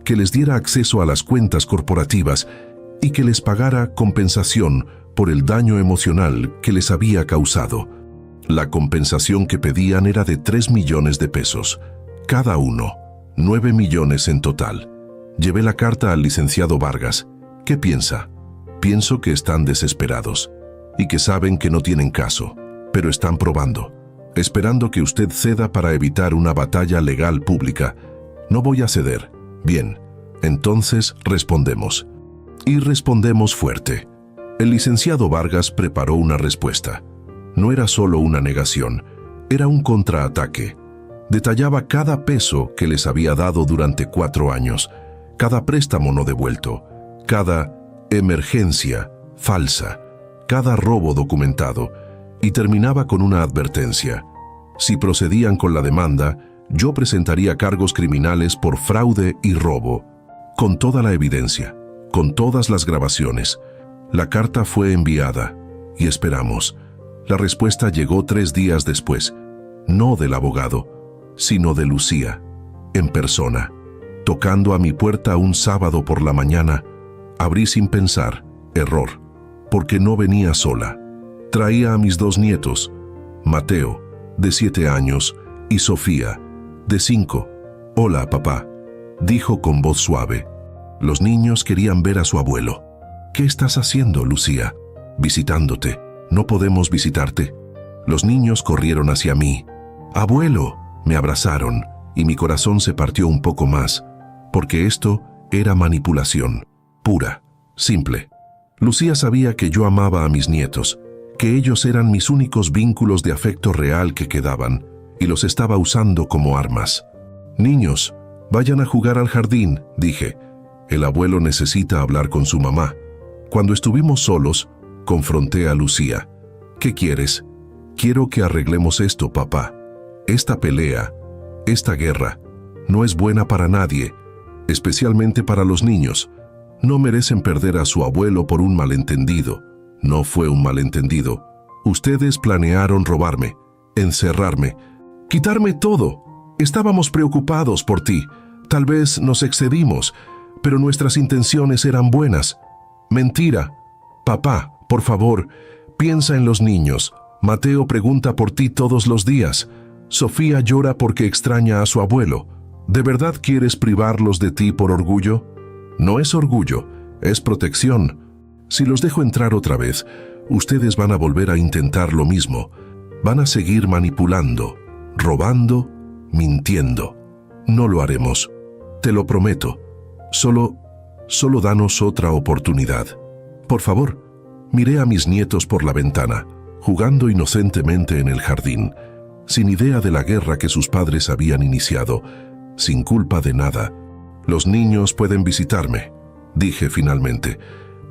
Speaker 1: que les diera acceso a las cuentas corporativas y que les pagara compensación por el daño emocional que les había causado. La compensación que pedían era de 3 millones de pesos, cada uno, 9 millones en total. Llevé la carta al licenciado Vargas. ¿Qué piensa? Pienso que están desesperados y que saben que no tienen caso, pero están probando, esperando que usted ceda para evitar una batalla legal pública. No voy a ceder. Bien, entonces respondemos. Y respondemos fuerte. El licenciado Vargas preparó una respuesta. No era solo una negación, era un contraataque. Detallaba cada peso que les había dado durante 4 años, cada préstamo no devuelto, cada emergencia falsa, cada robo documentado, y terminaba con una advertencia. Si procedían con la demanda, yo presentaría cargos criminales por fraude y robo, con toda la evidencia, con todas las grabaciones. La carta fue enviada y esperamos. La respuesta llegó 3 días después, no del abogado, sino de Lucía, en persona. Tocando a mi puerta un sábado por la mañana, abrí sin pensar, error, porque no venía sola. Traía a mis 2 nietos, Mateo, de 7 años, y Sofía, de 5. «Hola, papá», dijo con voz suave. Los niños querían ver a su abuelo. «¿Qué estás haciendo, Lucía?» «Visitándote. ¿No podemos visitarte?» Los niños corrieron hacia mí. «Abuelo», me abrazaron, y mi corazón se partió un poco más, porque esto era manipulación, pura, simple. Lucía sabía que yo amaba a mis nietos, que ellos eran mis únicos vínculos de afecto real que quedaban, y los estaba usando como armas. «Niños, vayan a jugar al jardín», dije. «El abuelo necesita hablar con su mamá». Cuando estuvimos solos, confronté a Lucía. «¿Qué quieres?» «Quiero que arreglemos esto, papá. Esta pelea, esta guerra, no es buena para nadie, especialmente para los niños. No merecen perder a su abuelo por un malentendido. No fue un malentendido. Ustedes planearon robarme, encerrarme, quitarme todo. Estábamos preocupados por ti. Tal vez nos excedimos, pero nuestras intenciones eran buenas». «Mentira. Papá, por favor, piensa en los niños. Mateo pregunta por ti todos los días. Sofía llora porque extraña a su abuelo. ¿De verdad quieres privarlos de ti por orgullo?» «No es orgullo, es protección. Si los dejo entrar otra vez, ustedes van a volver a intentar lo mismo. Van a seguir manipulando, robando, mintiendo. No lo haremos. Te lo prometo. Solo danos otra oportunidad. Por favor». Miré a mis nietos por la ventana, jugando inocentemente en el jardín, sin idea de la guerra que sus padres habían iniciado, sin culpa de nada. «Los niños pueden visitarme», dije finalmente,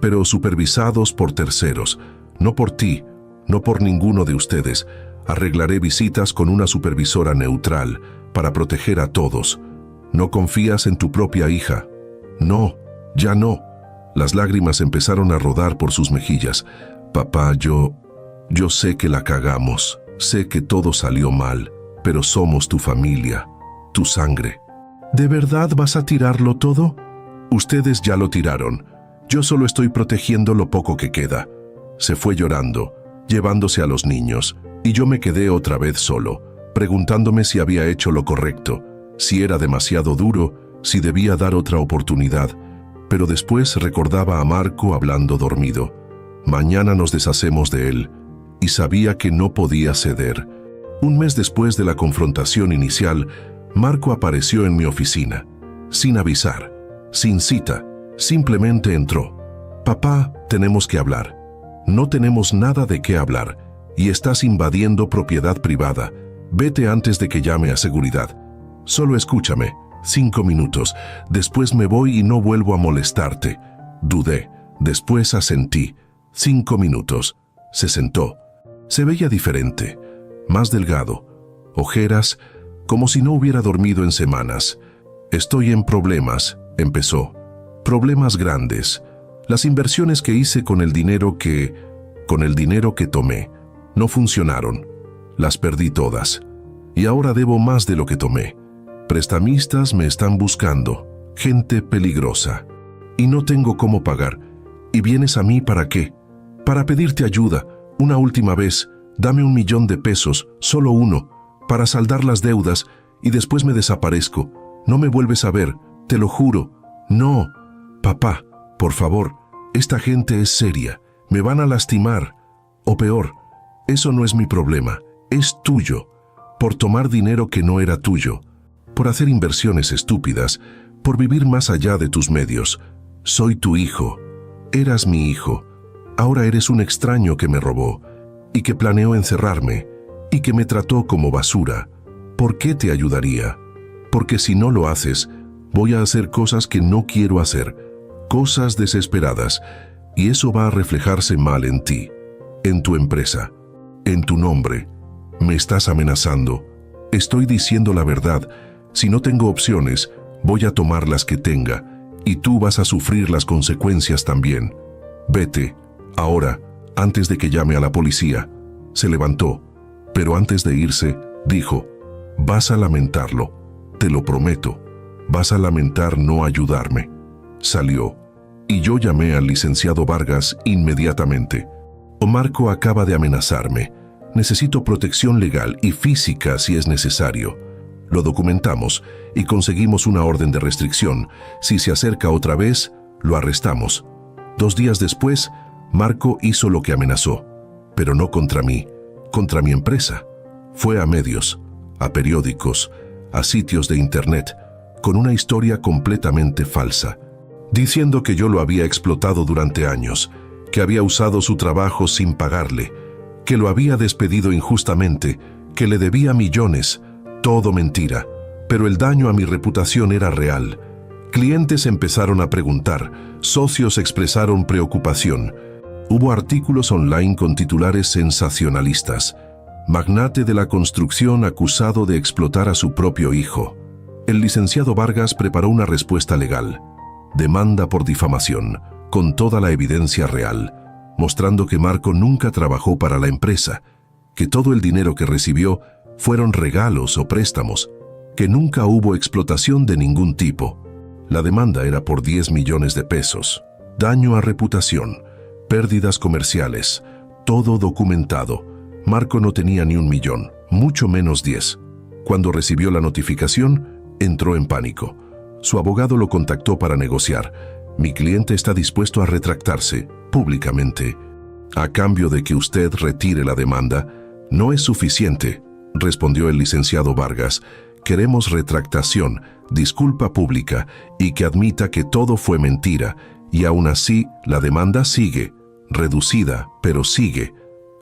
Speaker 1: «pero supervisados por terceros, no por ti, no por ninguno de ustedes. Arreglaré visitas con una supervisora neutral para proteger a todos. ¿No confías en tu propia hija?» «No, ya no». Las lágrimas empezaron a rodar por sus mejillas. «Papá, yo sé que la cagamos, sé que todo salió mal, pero somos tu familia, tu sangre». «¿De verdad vas a tirarlo todo?» «Ustedes ya lo tiraron. Yo solo estoy protegiendo lo poco que queda». Se fue llorando, llevándose a los niños, y yo me quedé otra vez solo, preguntándome si había hecho lo correcto, si era demasiado duro, si debía dar otra oportunidad. Pero después recordaba a Marco hablando dormido. Mañana nos deshacemos de él, y sabía que no podía ceder. Un mes después de la confrontación inicial, Marco apareció en mi oficina, sin avisar, sin cita, simplemente entró. «Papá, tenemos que hablar. No tenemos nada de qué hablar, y estás invadiendo propiedad privada. Vete antes de que llame a seguridad. Solo escúchame, 5 minutos, después me voy y no vuelvo a molestarte». Dudé, después asentí. 5 minutos. Se sentó. Se veía diferente, más delgado, ojeras, como si no hubiera dormido en semanas. «Estoy en problemas», empezó. «Problemas grandes. Las inversiones que hice con el dinero que tomé no funcionaron. Las perdí todas. Y ahora debo más de lo que tomé. Prestamistas me están buscando, gente peligrosa. Y no tengo cómo pagar. ¿Y vienes a mí para qué? Para pedirte ayuda. Una última vez, dame 1 millón de pesos, solo uno, para saldar las deudas, y después me desaparezco. No me vuelves a ver, te lo juro. No, papá, por favor, esta gente es seria. Me van a lastimar. O peor, eso no es mi problema, es tuyo. Por tomar dinero que no era tuyo. Por hacer inversiones estúpidas, por vivir más allá de tus medios. Soy tu hijo. Eras mi hijo. Ahora eres un extraño que me robó y que planeó encerrarme y que me trató como basura. ¿Por qué te ayudaría? Porque si no lo haces, voy a hacer cosas que no quiero hacer, cosas desesperadas, y eso va a reflejarse mal en ti, en tu empresa, en tu nombre. Me estás amenazando. Estoy diciendo la verdad. Si no tengo opciones, voy a tomar las que tenga, y tú vas a sufrir las consecuencias también. Vete, ahora, antes de que llame a la policía. Se levantó, pero antes de irse, dijo: vas a lamentarlo, te lo prometo. Vas a lamentar no ayudarme. Salió, y yo llamé al licenciado Vargas inmediatamente. Marco acaba de amenazarme. Necesito protección legal y física si es necesario. Lo documentamos y conseguimos una orden de restricción. Si se acerca otra vez, lo arrestamos. 2 días después, Marco hizo lo que amenazó, pero no contra mí, contra mi empresa. Fue a medios, a periódicos, a sitios de internet, con una historia completamente falsa, diciendo que yo lo había explotado durante años, que había usado su trabajo sin pagarle, que lo había despedido injustamente, que le debía millones. Todo mentira, pero el daño a mi reputación era real. Clientes empezaron a preguntar, socios expresaron preocupación. Hubo artículos online con titulares sensacionalistas. Magnate de la construcción acusado de explotar a su propio hijo. El licenciado Vargas preparó una respuesta legal. Demanda por difamación, con toda la evidencia real, mostrando que Marco nunca trabajó para la empresa, que todo el dinero que recibió fueron regalos o préstamos, que nunca hubo explotación de ningún tipo. La demanda era por 10 millones de pesos. Daño a reputación, pérdidas comerciales, todo documentado. Marco no tenía ni 1 millón, mucho menos 10. Cuando recibió la notificación, entró en pánico. Su abogado lo contactó para negociar. Mi cliente está dispuesto a retractarse públicamente. A cambio de que usted retire la demanda, no es suficiente, respondió el licenciado Vargas. Queremos retractación, disculpa pública y que admita que todo fue mentira, y aún así la demanda sigue, reducida, pero sigue.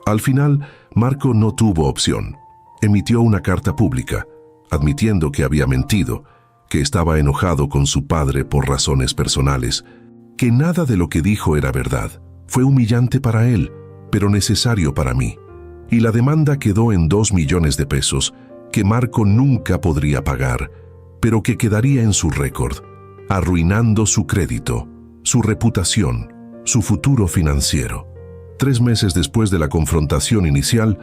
Speaker 1: Al final, Marco no tuvo opción. Emitió una carta pública, admitiendo que había mentido, que estaba enojado con su padre por razones personales, que nada de lo que dijo era verdad. Fue humillante para él, pero necesario para mí. Y la demanda quedó en 2 millones de pesos, que Marco nunca podría pagar, pero que quedaría en su récord, arruinando su crédito, su reputación, su futuro financiero. 3 meses después de la confrontación inicial,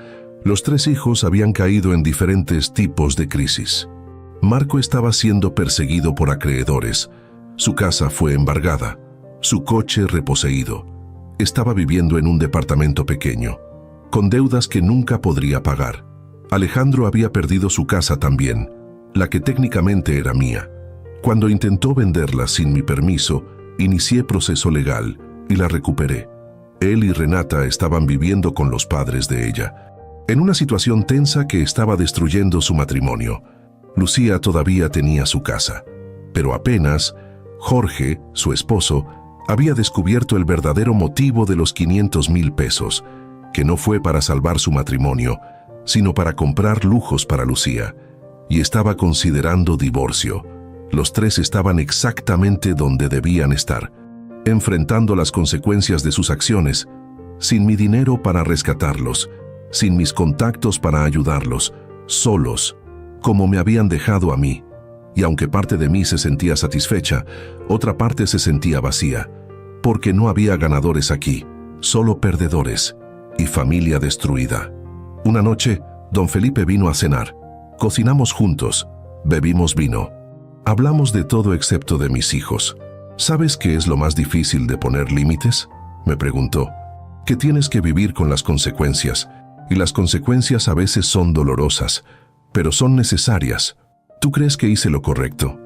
Speaker 1: los 3 hijos habían caído en diferentes tipos de crisis. Marco estaba siendo perseguido por acreedores. Su casa fue embargada, su coche reposeído. Estaba viviendo en un departamento pequeño, con deudas que nunca podría pagar. Alejandro había perdido su casa también, la que técnicamente era mía. Cuando intentó venderla sin mi permiso, inicié proceso legal y la recuperé. Él y Renata estaban viviendo con los padres de ella, en una situación tensa que estaba destruyendo su matrimonio. Lucía todavía tenía su casa, pero apenas Jorge, su esposo, había descubierto el verdadero motivo de los 500,000 pesos, que no fue para salvar su matrimonio, sino para comprar lujos para Lucía, y estaba considerando divorcio. Los 3 estaban exactamente donde debían estar, enfrentando las consecuencias de sus acciones, sin mi dinero para rescatarlos, sin mis contactos para ayudarlos, solos, como me habían dejado a mí. Y aunque parte de mí se sentía satisfecha, otra parte se sentía vacía, porque no había ganadores aquí, solo perdedores y familia destruida. Una noche, don Felipe vino a cenar. Cocinamos juntos, bebimos vino. Hablamos de todo excepto de mis hijos. ¿Sabes qué es lo más difícil de poner límites?, me preguntó. Que tienes que vivir con las consecuencias, y las consecuencias a veces son dolorosas, pero son necesarias. ¿Tú crees que hice lo correcto?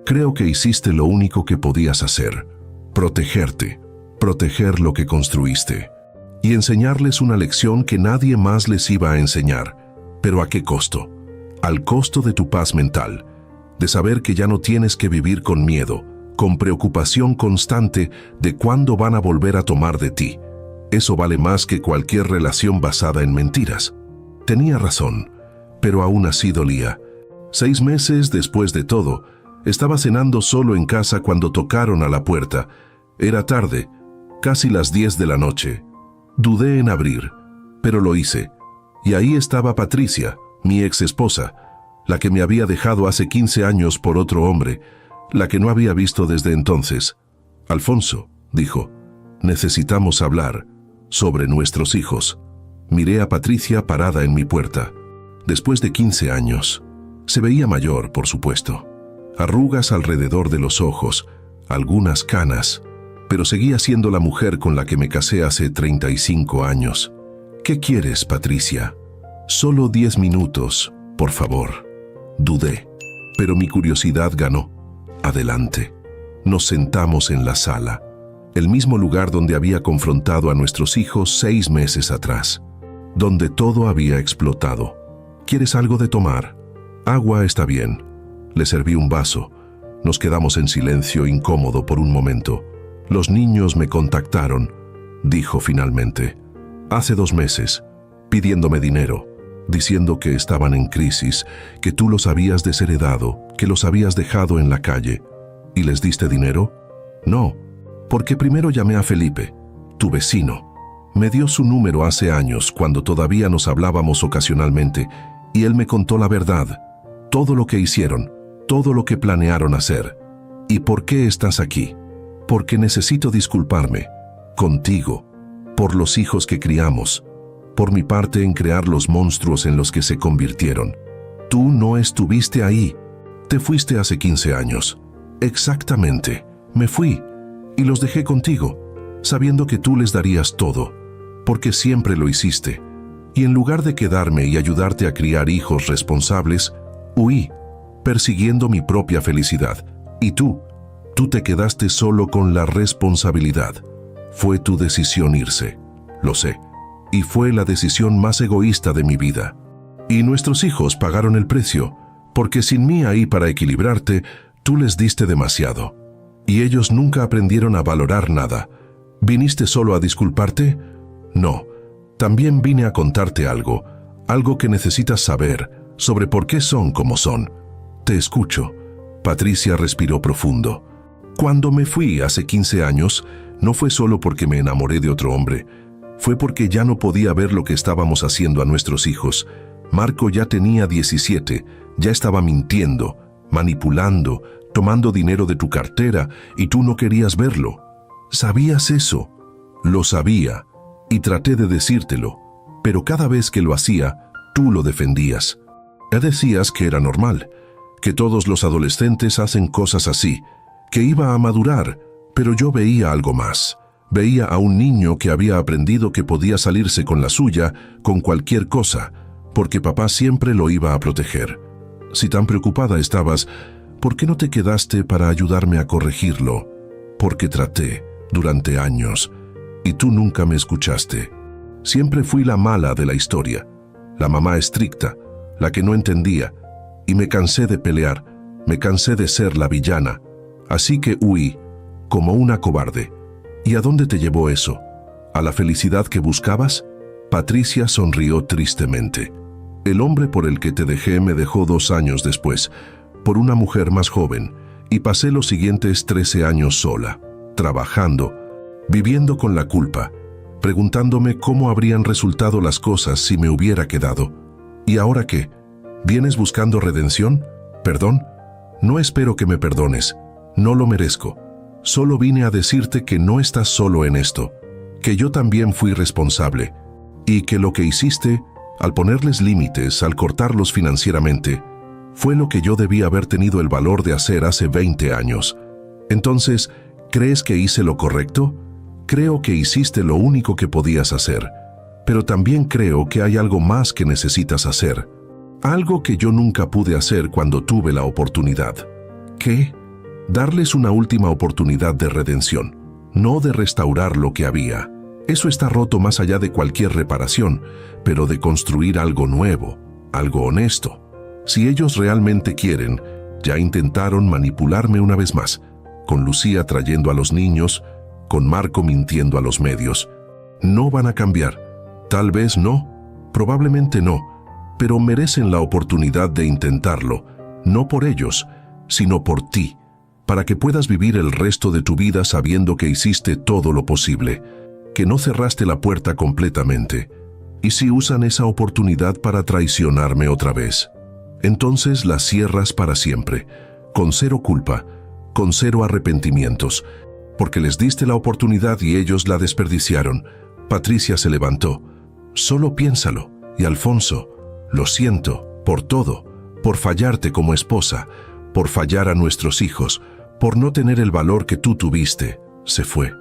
Speaker 1: Creo que hiciste lo único que podías hacer: protegerte, proteger lo que construiste, y enseñarles una lección que nadie más les iba a enseñar. ¿Pero a qué costo? Al costo de tu paz mental, de saber que ya no tienes que vivir con miedo, con preocupación constante de cuándo van a volver a tomar de ti. Eso vale más que cualquier relación basada en mentiras. Tenía razón, pero aún así dolía. 6 meses después de todo, estaba cenando solo en casa cuando tocaron a la puerta. Era tarde, casi las 10 de la noche. Dudé en abrir, pero lo hice. Y ahí estaba Patricia, mi ex esposa, la que me había dejado hace 15 años por otro hombre, la que no había visto desde entonces. Alfonso, dijo, necesitamos hablar sobre nuestros hijos. Miré a Patricia parada en mi puerta. Después de 15 años, se veía mayor, por supuesto. Arrugas alrededor de los ojos, algunas canas, pero seguía siendo la mujer con la que me casé hace 35 años. ¿Qué quieres, Patricia? Solo 10 minutos, por favor. Dudé, pero mi curiosidad ganó. Adelante. Nos sentamos en la sala, el mismo lugar donde había confrontado a nuestros hijos 6 meses atrás, donde todo había explotado. ¿Quieres algo de tomar? Agua está bien. Le serví un vaso. Nos quedamos en silencio incómodo por un momento. Los niños me contactaron, dijo finalmente. Hace 2 meses, pidiéndome dinero, diciendo que estaban en crisis, que tú los habías desheredado, que los habías dejado en la calle. ¿Y les diste dinero? No, porque primero llamé a Felipe, tu vecino. Me dio su número hace años, cuando todavía nos hablábamos ocasionalmente, y él me contó la verdad, todo lo que hicieron, todo lo que planearon hacer. ¿Y por qué estás aquí? Porque necesito disculparme, contigo, por los hijos que criamos, por mi parte en crear los monstruos en los que se convirtieron. Tú no estuviste ahí. Te fuiste hace 15 años. Exactamente. Me fui y los dejé contigo, sabiendo que tú les darías todo, porque siempre lo hiciste. Y en lugar de quedarme y ayudarte a criar hijos responsables, huí, persiguiendo mi propia felicidad. Y tú te quedaste solo con la responsabilidad. Fue tu decisión irse, lo sé, y fue la decisión más egoísta de mi vida. Y nuestros hijos pagaron el precio, porque sin mí ahí para equilibrarte, tú les diste demasiado. Y ellos nunca aprendieron a valorar nada. ¿Viniste solo a disculparte? No, también vine a contarte algo que necesitas saber sobre por qué son como son. Te escucho. Patricia respiró profundo. Cuando me fui hace 15 años, no fue solo porque me enamoré de otro hombre. Fue porque ya no podía ver lo que estábamos haciendo a nuestros hijos. Marco ya tenía 17, ya estaba mintiendo, manipulando, tomando dinero de tu cartera y tú no querías verlo. ¿Sabías eso? Lo sabía y traté de decírtelo, pero cada vez que lo hacía, tú lo defendías. Ya decías que era normal, que todos los adolescentes hacen cosas así, que iba a madurar, pero yo veía algo más. Veía a un niño que había aprendido que podía salirse con la suya, con cualquier cosa, porque papá siempre lo iba a proteger. Si tan preocupada estabas, ¿por qué no te quedaste para ayudarme a corregirlo? Porque traté, durante años, y tú nunca me escuchaste. Siempre fui la mala de la historia, la mamá estricta, la que no entendía, y me cansé de pelear, me cansé de ser la villana, así que huí, como una cobarde. ¿Y a dónde te llevó eso? ¿A la felicidad que buscabas? Patricia sonrió tristemente. El hombre por el que te dejé me dejó 2 años después, por una mujer más joven, y pasé los siguientes 13 años sola, trabajando, viviendo con la culpa, preguntándome cómo habrían resultado las cosas si me hubiera quedado. ¿Y ahora qué? ¿Vienes buscando redención? ¿Perdón? No espero que me perdones, no lo merezco. Solo vine a decirte que no estás solo en esto, que yo también fui responsable, y que lo que hiciste, al ponerles límites, al cortarlos financieramente, fue lo que yo debía haber tenido el valor de hacer hace 20 años. Entonces, ¿crees que hice lo correcto? Creo que hiciste lo único que podías hacer, pero también creo que hay algo más que necesitas hacer. Algo que yo nunca pude hacer cuando tuve la oportunidad. ¿Qué? Darles una última oportunidad de redención, no de restaurar lo que había. Eso está roto más allá de cualquier reparación, pero de construir algo nuevo, algo honesto. Si ellos realmente quieren, ya intentaron manipularme una vez más, con Lucía trayendo a los niños, con Marco mintiendo a los medios. No van a cambiar. Tal vez no, probablemente no, pero merecen la oportunidad de intentarlo, no por ellos, sino por ti, para que puedas vivir el resto de tu vida sabiendo que hiciste todo lo posible, que no cerraste la puerta completamente. ¿Y si usan esa oportunidad para traicionarme otra vez? Entonces la cierras para siempre, con cero culpa, con cero arrepentimientos, porque les diste la oportunidad y ellos la desperdiciaron. Patricia se levantó. Solo piénsalo. Y Alfonso, lo siento por todo, por fallarte como esposa, por fallar a nuestros hijos, por no tener el valor que tú tuviste. Se fue.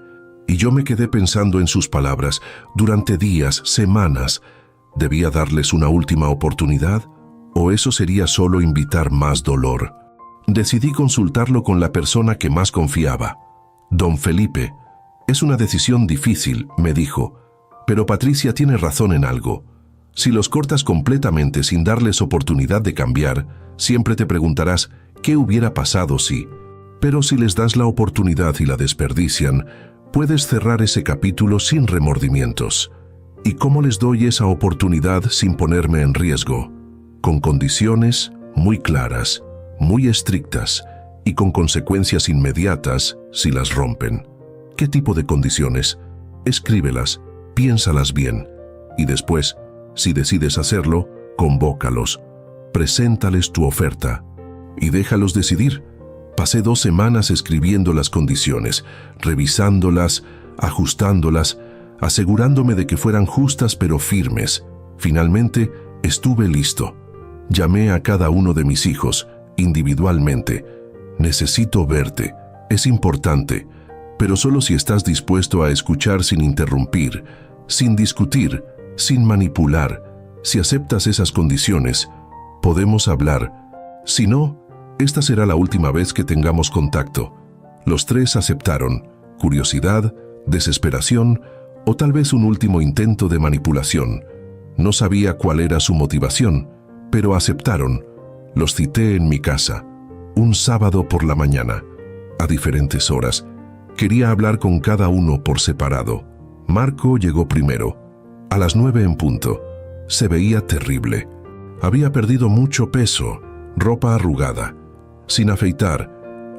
Speaker 1: Y yo me quedé pensando en sus palabras durante días, semanas. ¿Debía darles una última oportunidad? ¿O eso sería solo invitar más dolor? Decidí consultarlo con la persona que más confiaba. Don Felipe. Es una decisión difícil, me dijo, pero Patricia tiene razón en algo. Si los cortas completamente sin darles oportunidad de cambiar, siempre te preguntarás qué hubiera pasado si. Pero si les das la oportunidad y la desperdician, puedes cerrar ese capítulo sin remordimientos. ¿Y cómo les doy esa oportunidad sin ponerme en riesgo? Con condiciones muy claras, muy estrictas y con consecuencias inmediatas si las rompen. ¿Qué tipo de condiciones? Escríbelas, piénsalas bien y después, si decides hacerlo, convócalos, preséntales tu oferta y déjalos decidir. Pasé 2 semanas escribiendo las condiciones, revisándolas, ajustándolas, asegurándome de que fueran justas pero firmes. Finalmente, estuve listo. Llamé a cada uno de mis hijos, individualmente. Necesito verte, es importante, pero solo si estás dispuesto a escuchar sin interrumpir, sin discutir, sin manipular. Si aceptas esas condiciones, podemos hablar. Si no, esta será la última vez que tengamos contacto. Los 3 aceptaron, curiosidad, desesperación o tal vez un último intento de manipulación. No sabía cuál era su motivación, pero aceptaron. Los cité en mi casa, un sábado por la mañana, a diferentes horas. Quería hablar con cada uno por separado. Marco llegó primero, a las 9 en punto. Se veía terrible. Había perdido mucho peso, ropa arrugada, sin afeitar,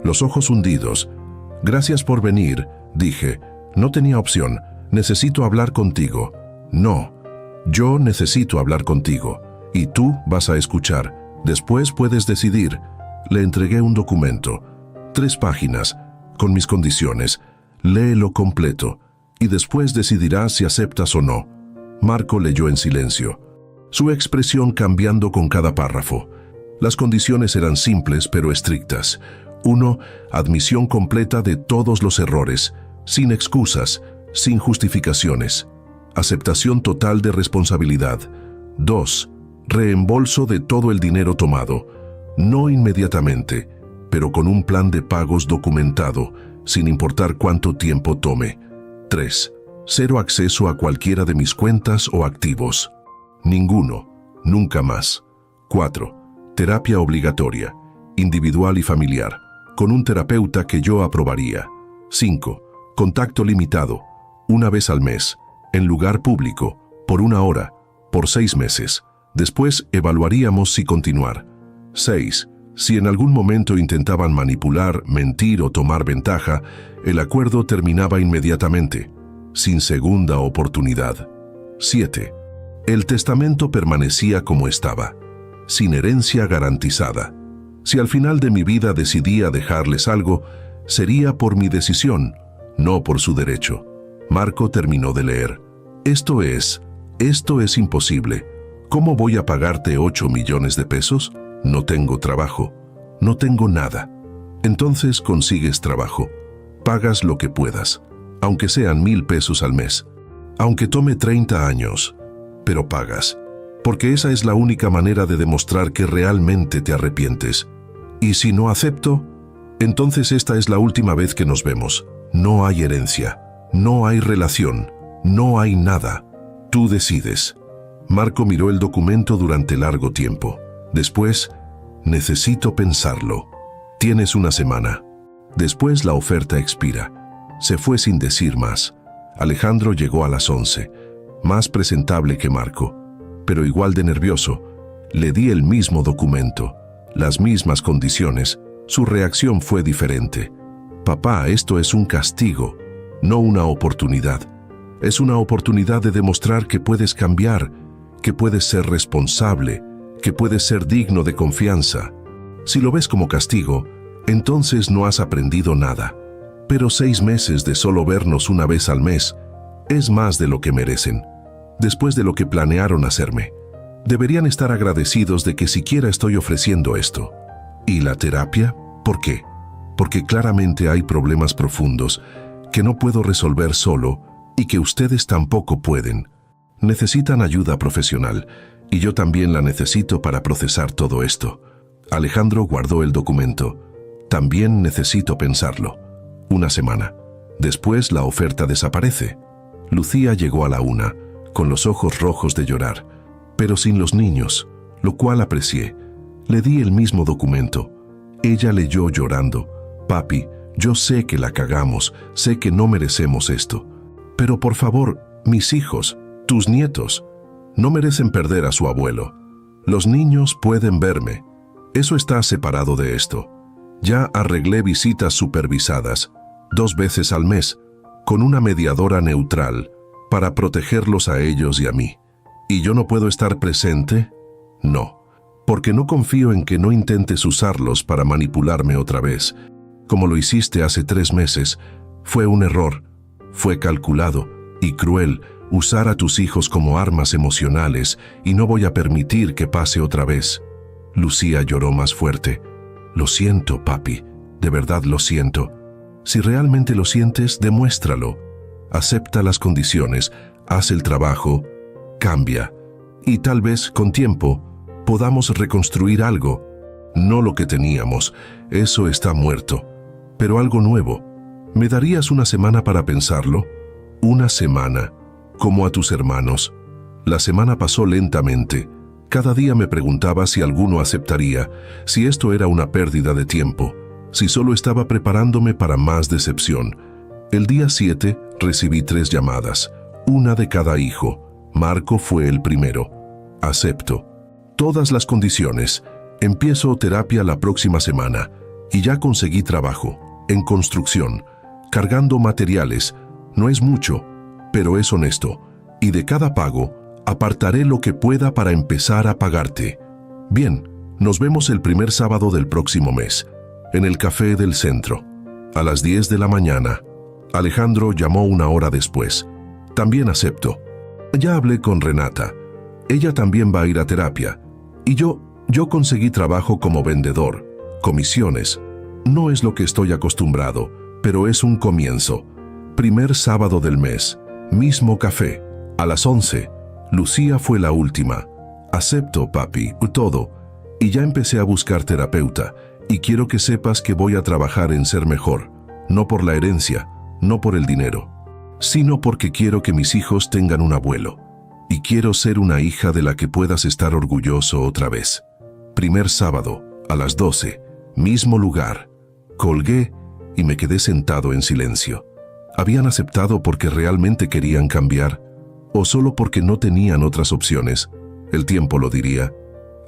Speaker 1: los ojos hundidos. Gracias por venir, dije. No tenía opción. Necesito hablar contigo. No, yo necesito hablar contigo. Y tú vas a escuchar. Después puedes decidir. Le entregué un documento. 3 páginas, con mis condiciones. Léelo completo. Y después decidirás si aceptas o no. Marco leyó en silencio, su expresión cambiando con cada párrafo. Las condiciones eran simples pero estrictas. 1. Admisión completa de todos los errores, sin excusas, sin justificaciones. Aceptación total de responsabilidad. 2. Reembolso de todo el dinero tomado, no inmediatamente, pero con un plan de pagos documentado, sin importar cuánto tiempo tome. 3. Cero acceso a cualquiera de mis cuentas o activos. Ninguno, nunca más. 4. Terapia obligatoria, individual y familiar, con un terapeuta que yo aprobaría. 5. Contacto limitado, una vez al mes, en lugar público, por 1 hora, por 6 meses. Después evaluaríamos si continuar. 6. Si en algún momento intentaban manipular, mentir o tomar ventaja, el acuerdo terminaba inmediatamente, sin segunda oportunidad. 7. El testamento permanecía como estaba, sin herencia garantizada. Si al final de mi vida decidía dejarles algo, sería por mi decisión, no por su derecho. Marco terminó de leer. Esto es imposible. ¿Cómo voy a pagarte 8 millones de pesos? No tengo trabajo, no tengo nada. Entonces consigues trabajo, pagas lo que puedas, aunque sean 1,000 pesos al mes, aunque tome 30 años, pero pagas, porque esa es la única manera de demostrar que realmente te arrepientes. Y si no acepto, entonces esta es la última vez que nos vemos. No hay herencia, no hay relación, no hay nada. Tú decides. Marco miró el documento durante largo tiempo. Después, necesito pensarlo. Tienes 1 semana. Después la oferta expira. Se fue sin decir más. Alejandro llegó a las 11, más presentable que Marco, pero igual de nervioso. Le di el mismo documento, las mismas condiciones. Su reacción fue diferente. Papá, esto es un castigo, no una oportunidad. Es una oportunidad de demostrar que puedes cambiar, que puedes ser responsable, que puedes ser digno de confianza. Si lo ves como castigo, entonces no has aprendido nada. Pero 6 meses de solo vernos una vez al mes es más de lo que merecen, después de lo que planearon hacerme. Deberían estar agradecidos de que siquiera estoy ofreciendo esto. ¿Y la terapia? ¿Por qué? Porque claramente hay problemas profundos que no puedo resolver solo y que ustedes tampoco pueden. Necesitan ayuda profesional y yo también la necesito para procesar todo esto. Alejandro guardó el documento. También necesito pensarlo. 1 semana. Después la oferta desaparece. Lucía llegó a la 1, con los ojos rojos de llorar, pero sin los niños, lo cual aprecié. Le di el mismo documento. Ella leyó llorando. Papi, yo sé que la cagamos, sé que no merecemos esto. Pero por favor, mis hijos, tus nietos, no merecen perder a su abuelo. Los niños pueden verme. Eso está separado de esto. Ya arreglé visitas supervisadas, 2 veces al mes, con una mediadora neutral, para protegerlos a ellos y a mí. ¿Y yo no puedo estar presente? No, porque no confío en que no intentes usarlos para manipularme otra vez. Como lo hiciste hace 3 meses, fue un error. Fue calculado y cruel usar a tus hijos como armas emocionales y no voy a permitir que pase otra vez. Lucía lloró más fuerte. Lo siento, papi, de verdad lo siento. Si realmente lo sientes, demuéstralo. Acepta las condiciones, haz el trabajo, cambia. Y tal vez, con tiempo, podamos reconstruir algo. No lo que teníamos, eso está muerto. Pero algo nuevo. ¿Me darías 1 semana para pensarlo? 1 semana, como a tus hermanos. La semana pasó lentamente. Cada día me preguntaba si alguno aceptaría, si esto era una pérdida de tiempo, si solo estaba preparándome para más decepción. El día 7 recibí 3 llamadas, 1 de cada hijo. Marco fue el primero. Acepto. Todas las condiciones. Empiezo terapia la próxima semana y ya conseguí trabajo, en construcción, cargando materiales. No es mucho, pero es honesto, y de cada pago, apartaré lo que pueda para empezar a pagarte. Bien, nos vemos el primer sábado del próximo mes, en el café del centro, a las 10 de la mañana. Alejandro llamó 1 hora después. También acepto. Ya hablé con Renata. Ella también va a ir a terapia. Y yo conseguí trabajo como vendedor, comisiones. No es lo que estoy acostumbrado, pero es un comienzo. Primer sábado del mes, mismo café, a las 11. Lucía fue la última. Acepto, papi, todo. Y ya empecé a buscar terapeuta. Y quiero que sepas que voy a trabajar en ser mejor. No por la herencia, no por el dinero, sino porque quiero que mis hijos tengan un abuelo. Y quiero ser una hija de la que puedas estar orgulloso otra vez. Primer sábado, a las 12, mismo lugar. Colgué y me quedé sentado en silencio. ¿Habían aceptado porque realmente querían cambiar? ¿O solo porque no tenían otras opciones? El tiempo lo diría.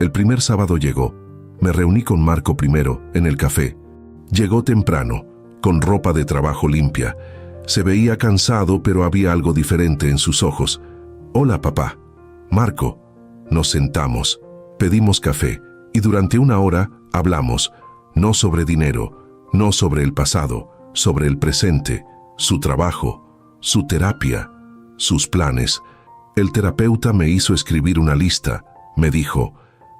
Speaker 1: El primer sábado llegó. Me reuní con Marco primero, en el café. Llegó temprano, con ropa de trabajo limpia. Se veía cansado, pero había algo diferente en sus ojos. Hola, papá. Marco. Nos sentamos, pedimos café, y durante 1 hora hablamos, no sobre dinero, no sobre el pasado, sobre el presente, su trabajo, su terapia, sus planes. El terapeuta me hizo escribir una lista. Me dijo,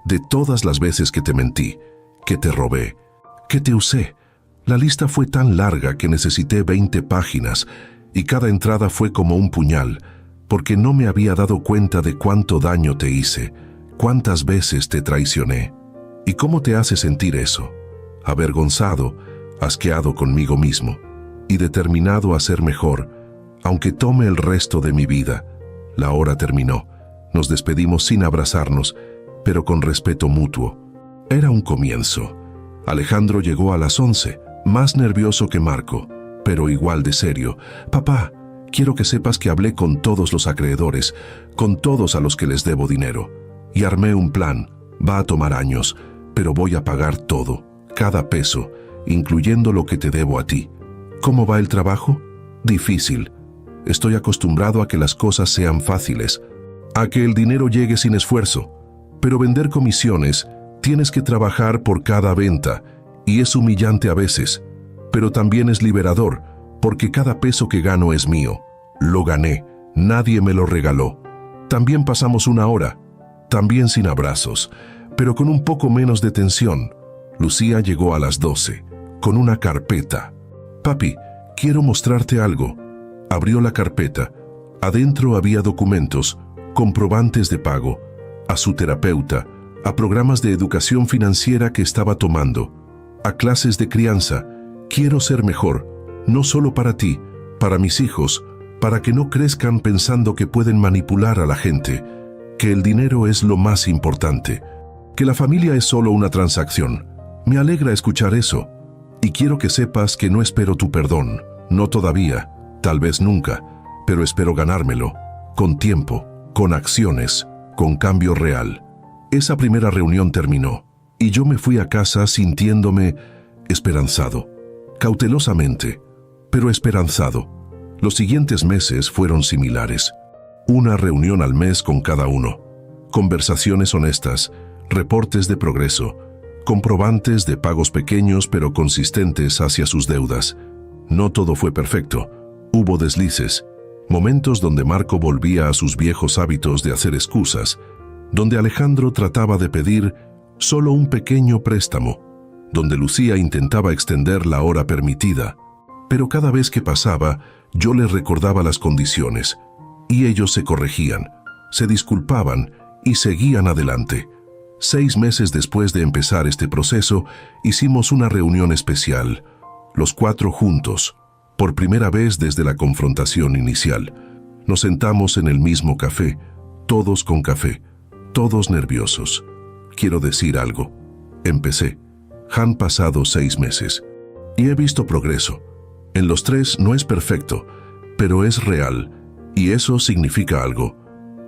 Speaker 1: de todas las veces que te mentí, que te robé, que te usé. La lista fue tan larga que necesité 20 páginas y cada entrada fue como un puñal, porque no me había dado cuenta de cuánto daño te hice, cuántas veces te traicioné. ¿Y cómo te hace sentir eso? Avergonzado, asqueado conmigo mismo y determinado a ser mejor, aunque tome el resto de mi vida. La hora terminó. Nos despedimos sin abrazarnos, pero con respeto mutuo. Era un comienzo. Alejandro llegó a las 11, más nervioso que Marco, pero igual de serio. Papá, quiero que sepas que hablé con todos los acreedores, con todos a los que les debo dinero, y armé un plan. Va a tomar años, pero voy a pagar todo, cada peso, incluyendo lo que te debo a ti. ¿Cómo va el trabajo? Difícil. Estoy acostumbrado a que las cosas sean fáciles, a que el dinero llegue sin esfuerzo. Pero vender comisiones, tienes que trabajar por cada venta, y es humillante a veces, pero también es liberador, porque cada peso que gano es mío. Lo gané, nadie me lo regaló. También pasamos una hora, también sin abrazos, pero con un poco menos de tensión. Lucía llegó a las 12, con una carpeta. Papi, quiero mostrarte algo. Abrió la carpeta. Adentro había documentos, comprobantes de pago, a su terapeuta, a programas de educación financiera que estaba tomando, a clases de crianza. Quiero ser mejor, no solo para ti, para mis hijos, para que no crezcan pensando que pueden manipular a la gente, que el dinero es lo más importante, que la familia es solo una transacción. Me alegra escuchar eso, y quiero que sepas que no espero tu perdón, no todavía, tal vez nunca, pero espero ganármelo, con tiempo, con acciones, con cambio real. Esa primera reunión terminó, y yo me fui a casa sintiéndome esperanzado, cautelosamente, pero esperanzado. Los siguientes meses fueron similares. Una reunión al mes con cada uno, conversaciones honestas, reportes de progreso, comprobantes de pagos pequeños pero consistentes hacia sus deudas. No todo fue perfecto. Hubo deslices, momentos donde Marco volvía a sus viejos hábitos de hacer excusas, donde Alejandro trataba de pedir solo un pequeño préstamo, donde Lucía intentaba extender la hora permitida. Pero cada vez que pasaba, yo les recordaba las condiciones, y ellos se corregían, se disculpaban y seguían adelante. 6 meses después de empezar este proceso, hicimos una reunión especial, los 4 juntos, por primera vez desde la confrontación inicial. Nos sentamos en el mismo café, todos con café, todos nerviosos. Quiero decir algo. Empecé. Han pasado 6 meses, y he visto progreso. En los 3 no es perfecto, pero es real, y eso significa algo.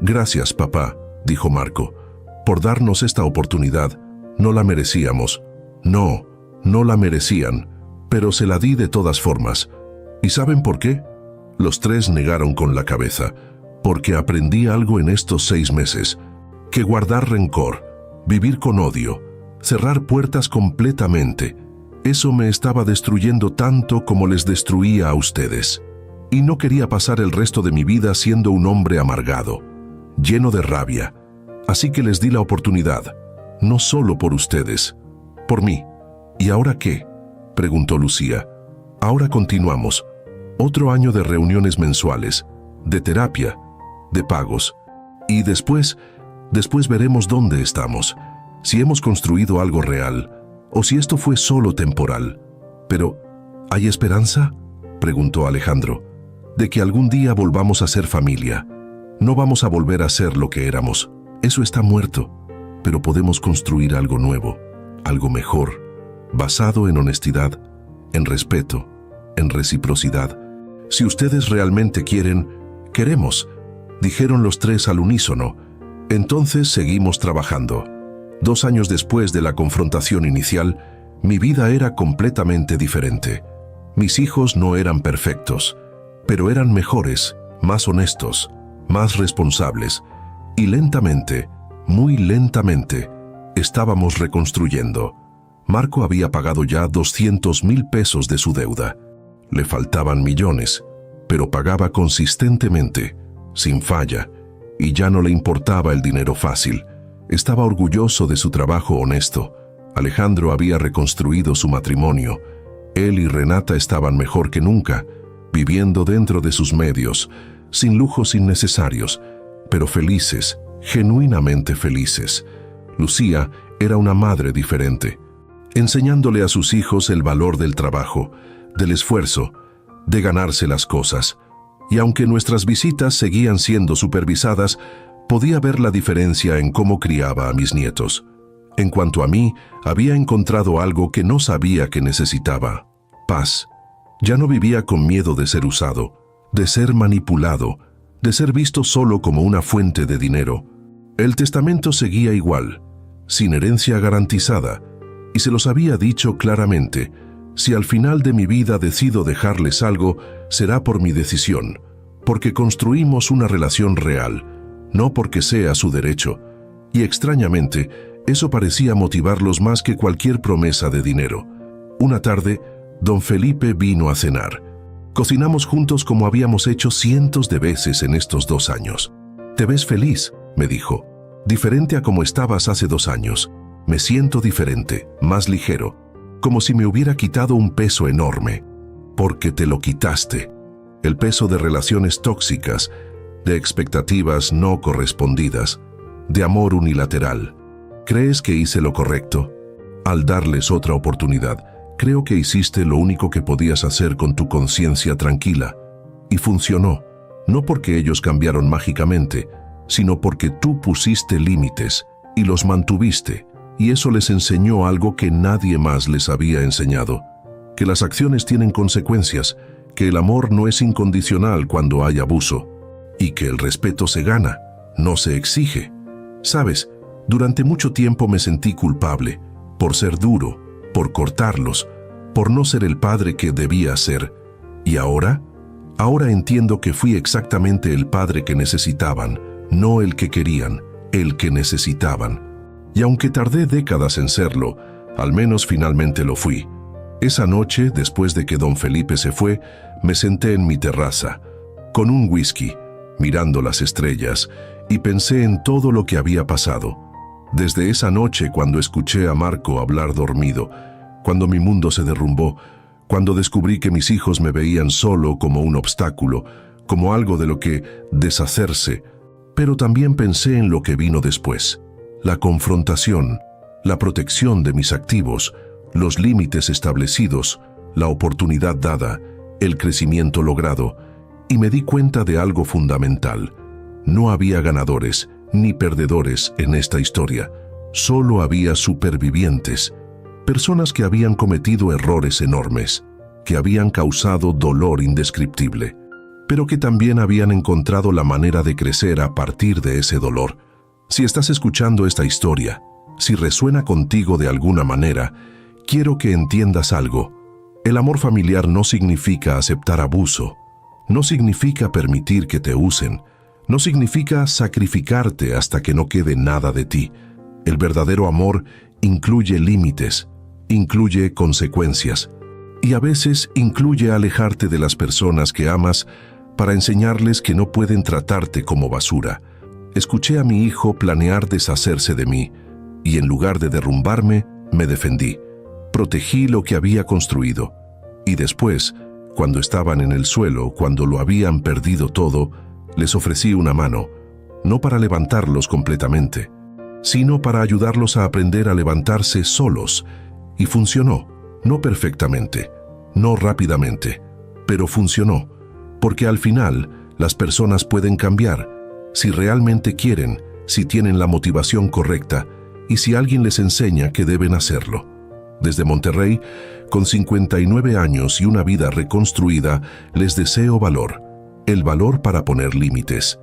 Speaker 1: Gracias, papá, dijo Marco, por darnos esta oportunidad. No la merecíamos. No, no la merecían, pero se la di de todas formas. ¿Y saben por qué? Los 3 negaron con la cabeza, porque aprendí algo en estos 6 meses, que guardar rencor, vivir con odio, cerrar puertas completamente, eso me estaba destruyendo tanto como les destruía a ustedes. Y no quería pasar el resto de mi vida siendo un hombre amargado, lleno de rabia. Así que les di la oportunidad, no solo por ustedes, por mí. ¿Y ahora qué?, preguntó Lucía. Ahora continuamos. Otro año de reuniones mensuales, de terapia, de pagos. Y después veremos dónde estamos, si hemos construido algo real, o si esto fue solo temporal. Pero, ¿hay esperanza?, preguntó Alejandro, de que algún día volvamos a ser familia. No vamos a volver a ser lo que éramos. Eso está muerto, pero podemos construir algo nuevo, algo mejor, basado en honestidad, en respeto, en reciprocidad. Si ustedes realmente quieren, queremos, dijeron los 3 al unísono. Entonces seguimos trabajando. 2 años después de la confrontación inicial, mi vida era completamente diferente. Mis hijos no eran perfectos, pero eran mejores, más honestos, más responsables. Y lentamente, muy lentamente, estábamos reconstruyendo. Marco había pagado ya 200,000 pesos de su deuda. Le faltaban millones, pero pagaba consistentemente, sin falla, y ya no le importaba el dinero fácil. Estaba orgulloso de su trabajo honesto. Alejandro había reconstruido su matrimonio. Él y Renata estaban mejor que nunca, viviendo dentro de sus medios, sin lujos innecesarios, pero felices, genuinamente felices. Lucía era una madre diferente, enseñándole a sus hijos el valor del trabajo, del esfuerzo, de ganarse las cosas. Y aunque nuestras visitas seguían siendo supervisadas, podía ver la diferencia en cómo criaba a mis nietos. En cuanto a mí, había encontrado algo que no sabía que necesitaba: paz. Ya no vivía con miedo de ser usado, de ser manipulado, de ser visto solo como una fuente de dinero. El testamento seguía igual, sin herencia garantizada, y se los había dicho claramente: si al final de mi vida decido dejarles algo, será por mi decisión, porque construimos una relación real, no porque sea su derecho. Y extrañamente, eso parecía motivarlos más que cualquier promesa de dinero. Una tarde, don Felipe vino a cenar. Cocinamos juntos como habíamos hecho cientos de veces en estos 2 años. «Te ves feliz», me dijo, «diferente a como estabas hace 2 años. Me siento diferente, más ligero, como si me hubiera quitado un peso enorme». «Porque te lo quitaste». El peso de relaciones tóxicas, de expectativas no correspondidas, de amor unilateral. ¿Crees que hice lo correcto? Al darles otra oportunidad, creo que hiciste lo único que podías hacer con tu conciencia tranquila. Y funcionó, no porque ellos cambiaron mágicamente, sino porque tú pusiste límites y los mantuviste, y eso les enseñó algo que nadie más les había enseñado: que las acciones tienen consecuencias, que el amor no es incondicional cuando hay abuso, y que el respeto se gana, no se exige. Sabes, durante mucho tiempo me sentí culpable, por ser duro, por cortarlos, por no ser el padre que debía ser. ¿Y ahora? Ahora entiendo que fui exactamente el padre que necesitaban, no el que querían, el que necesitaban. Y aunque tardé décadas en serlo, al menos finalmente lo fui. Esa noche, después de que don Felipe se fue, me senté en mi terraza, con un whisky, mirando las estrellas, y pensé en todo lo que había pasado. Desde esa noche, cuando escuché a Marco hablar dormido, cuando mi mundo se derrumbó, cuando descubrí que mis hijos me veían solo como un obstáculo, como algo de lo que deshacerse, pero también pensé en lo que vino después: la confrontación, la protección de mis activos, los límites establecidos, la oportunidad dada, el crecimiento logrado, y me di cuenta de algo fundamental: no había ganadores ni perdedores en esta historia, solo había supervivientes, personas que habían cometido errores enormes, que habían causado dolor indescriptible, pero que también habían encontrado la manera de crecer a partir de ese dolor. Si estás escuchando esta historia, si resuena contigo de alguna manera, quiero que entiendas algo. El amor familiar no significa aceptar abuso, no significa permitir que te usen, no significa sacrificarte hasta que no quede nada de ti. El verdadero amor incluye límites, incluye consecuencias, y a veces incluye alejarte de las personas que amas para enseñarles que no pueden tratarte como basura. Escuché a mi hijo planear deshacerse de mí, y en lugar de derrumbarme, me defendí. Protegí lo que había construido. Y después, cuando estaban en el suelo, cuando lo habían perdido todo, les ofrecí una mano, no para levantarlos completamente, sino para ayudarlos a aprender a levantarse solos. Y funcionó, no perfectamente, no rápidamente, pero funcionó, porque al final las personas pueden cambiar, si realmente quieren, si tienen la motivación correcta y si alguien les enseña que deben hacerlo. Desde Monterrey, con 59 años y una vida reconstruida, les deseo valor. El valor para poner límites,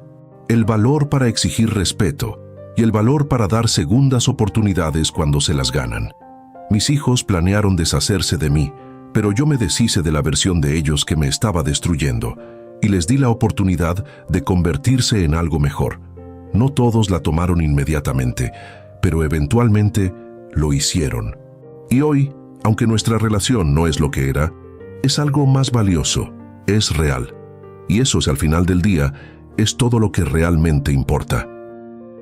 Speaker 1: el valor para exigir respeto y el valor para dar segundas oportunidades cuando se las ganan. Mis hijos planearon deshacerse de mí, pero yo me deshice de la versión de ellos que me estaba destruyendo y les di la oportunidad de convertirse en algo mejor. No todos la tomaron inmediatamente, pero eventualmente lo hicieron. Y hoy, aunque nuestra relación no es lo que era, es algo más valioso, es real. Y eso, al final del día, es todo lo que realmente importa.